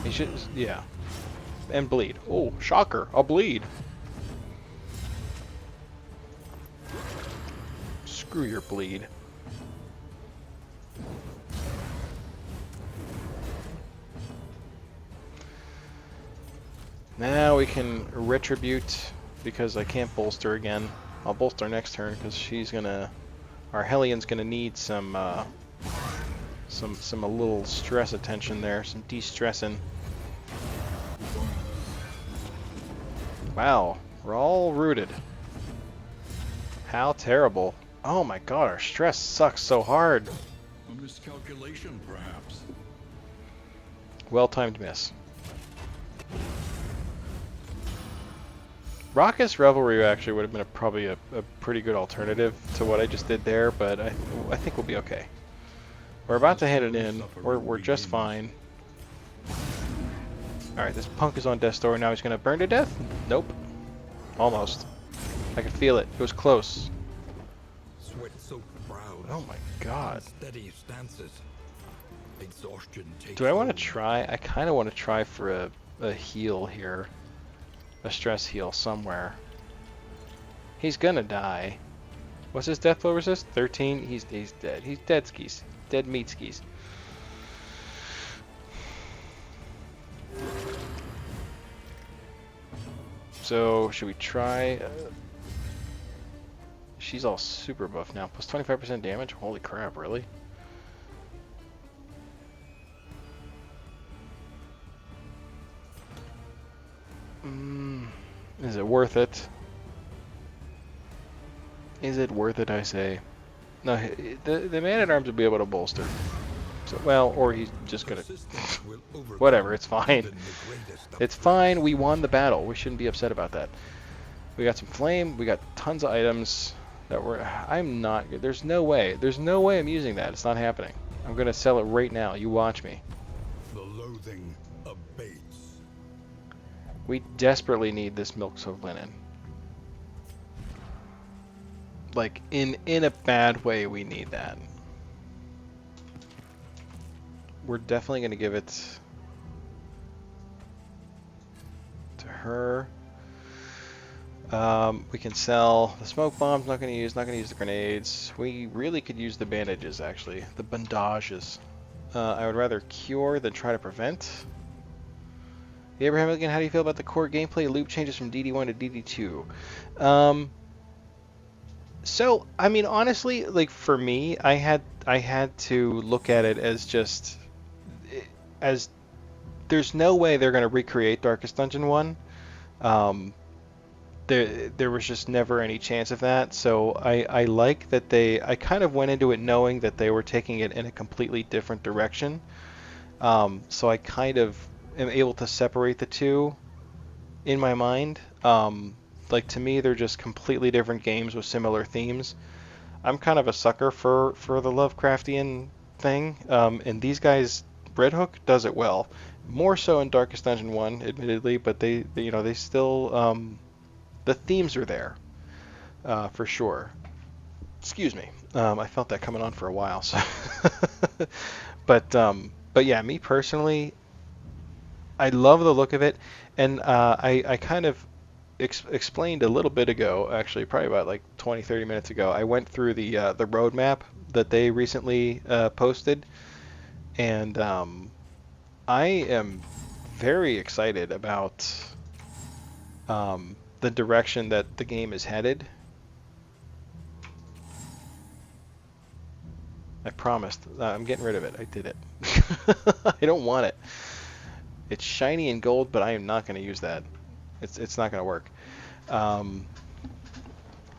He should, yeah. And bleed. Oh, shocker! I'll bleed. Screw your bleed. Now we can retribute because I can't bolster again. I'll bolster next turn because she's gonna, our Hellion's gonna need some a little stress attention there, some de-stressing. Wow, we're all rooted. How terrible. Oh my god, our stress sucks so hard. A miscalculation, perhaps. Well-timed miss. Raucous Revelry actually would have been probably a pretty good alternative to what I just did there, but I think we'll be okay. We're about to hit it in. We're just fine. Alright, this punk is on death's door. Now he's going to burn to death? Nope. Almost. I could feel it. It was close. Sweat-soaked brows. Oh my god. Steady stances. Exhaustion takes Do I want to hold. try? I kind of want to try for a heal here. A stress heal somewhere. He's gonna die. What's his death blow resist? 13? He's dead. He's dead skis. Dead meat skis. So, should we try? She's all super buff now. Plus 25% damage? Holy crap, really? Is it worth it? Is it worth it, I say? No, the man-at-arms will be able to bolster. So, well, or he's just gonna... Whatever, it's fine. It's fine, we won the battle. We shouldn't be upset about that. We got some flame, we got tons of items that were... I'm not... There's no way. There's no way I'm using that. It's not happening. I'm gonna sell it right now. You watch me. The loathing abates. We desperately need this milk soaked linen. Like, in a bad way, we need that. We're definitely going to give it to her. We can sell the smoke bombs, not going to use the grenades. We really could use the bandages, actually. The bandages. I would rather cure than try to prevent. Abraham, again, how do you feel about the core gameplay loop changes from DD1 to DD2? So, I mean, honestly, like, for me, I had to look at it as just... as there's no way they're going to recreate Darkest Dungeon 1. There was just never any chance of that, so I like that I kind of went into it knowing that they were taking it in a completely different direction. So I kind of am able to separate the two in my mind. Like, to me, they're just completely different games with similar themes. I'm kind of a sucker for the Lovecraftian thing, and these guys, RedHook does it well. More so in Darkest Dungeon 1, admittedly, but they still, the themes are there, for sure. Excuse me. I felt that coming on for a while, so. But yeah, me personally, I love the look of it, and I kind of explained a little bit ago, actually, probably about like 20-30 minutes ago. I went through the roadmap that they recently posted, and I am very excited about the direction that the game is headed. I promised. I'm getting rid of it. I did it. I don't want it. It's shiny and gold, but I am not going to use that. It's not going to work. Um,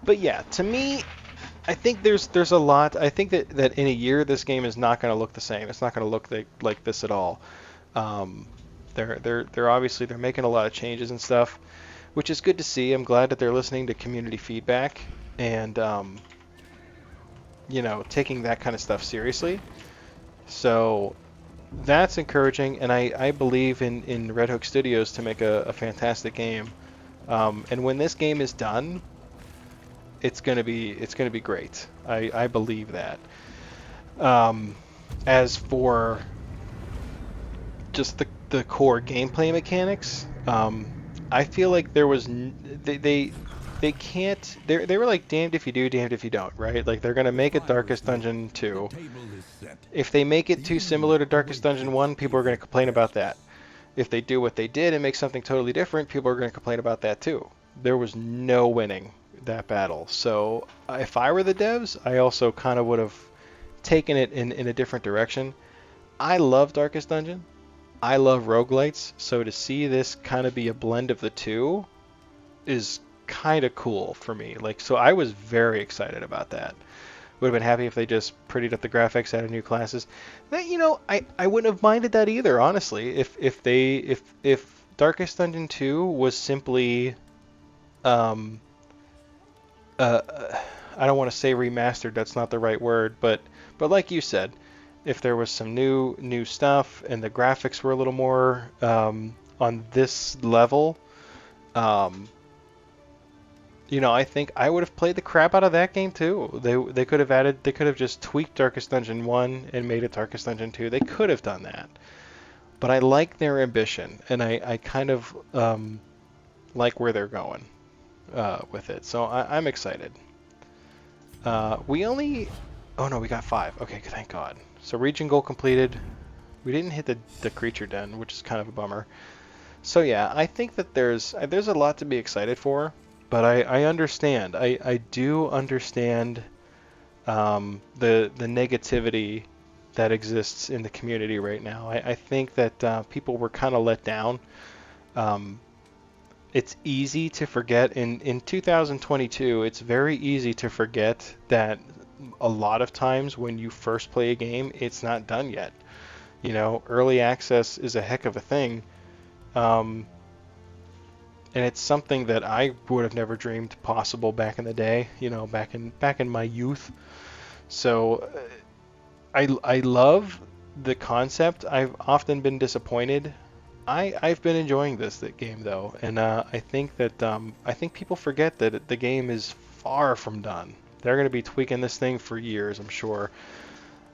but yeah, to me, I think there's a lot. I think that in a year this game is not going to look the same. It's not going to look like this at all. Um, they're obviously they're making a lot of changes and stuff, which is good to see. I'm glad that they're listening to community feedback and taking that kind of stuff seriously. So that's encouraging, and I believe in RedHook Studios to make a fantastic game. And when this game is done, it's gonna be great. I believe that. Um, as for just the core gameplay mechanics, I feel like there was they can't they were like damned if you do, damned if you don't, right? Like they're gonna make a Darkest Dungeon 2. If they make it too similar to Darkest Dungeon 1, people are gonna complain about that. If they do what they did and make something totally different, people are gonna complain about that too. There was no winning that battle. So if I were the devs, I also kind of would have taken it in a different direction. I love Darkest Dungeon. I love roguelites, so to see this kind of be a blend of the two is kind of cool for me. Like, so I was very excited about that. Would have been happy if they just prettied up the graphics, added new classes. That, I wouldn't have minded that either, honestly. If Darkest Dungeon 2 was simply um uh I don't want to say remastered, that's not the right word, but like you said, if there was some new stuff and the graphics were a little more on this level, um, I think I would have played the crap out of that game too. They could have just tweaked Darkest Dungeon 1 and made it Darkest Dungeon 2. They could have done that. But I like their ambition, and I kind of like where they're going with it. So I'm excited. We only... Oh no, we got 5. Okay, thank God. So region goal completed. We didn't hit the creature den, which is kind of a bummer. So yeah, I think that there's a lot to be excited for, but I understand. I do understand the negativity that exists in the community right now. I think that people were kind of let down. Um, it's easy to forget in 2022. It's very easy to forget that a lot of times when you first play a game, it's not done yet. Early access is a heck of a thing. Um, and it's something that I would have never dreamed possible back in the day, back in my youth. So I love the concept. I've often been disappointed. I've been enjoying that game though, and I think people forget that the game is far from done. They're going to be tweaking this thing for years, I'm sure.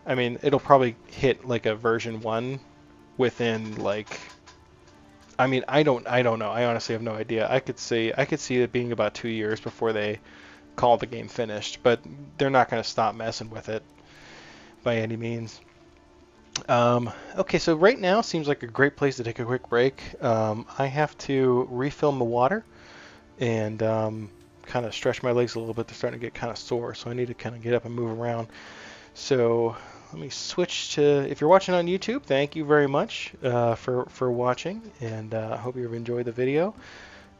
I mean, it'll probably hit like a version 1 within like, I mean, I don't know. I honestly have no idea. I could see it being about 2 years before they call the game finished, but they're not going to stop messing with it by any means. Okay, so right now seems like a great place to take a quick break. I have to refill my water and kind of stretch my legs a little bit. They're starting to get kind of sore, so I need to kind of get up and move around. So let me switch to, if you're watching on YouTube, thank you very much for watching, and I hope you've enjoyed the video.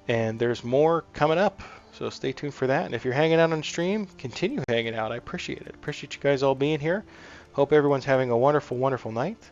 And there's more coming up, so stay tuned for that. And if you're hanging out on stream, continue hanging out. I appreciate it. Appreciate you guys all being here. Hope everyone's having a wonderful, wonderful night.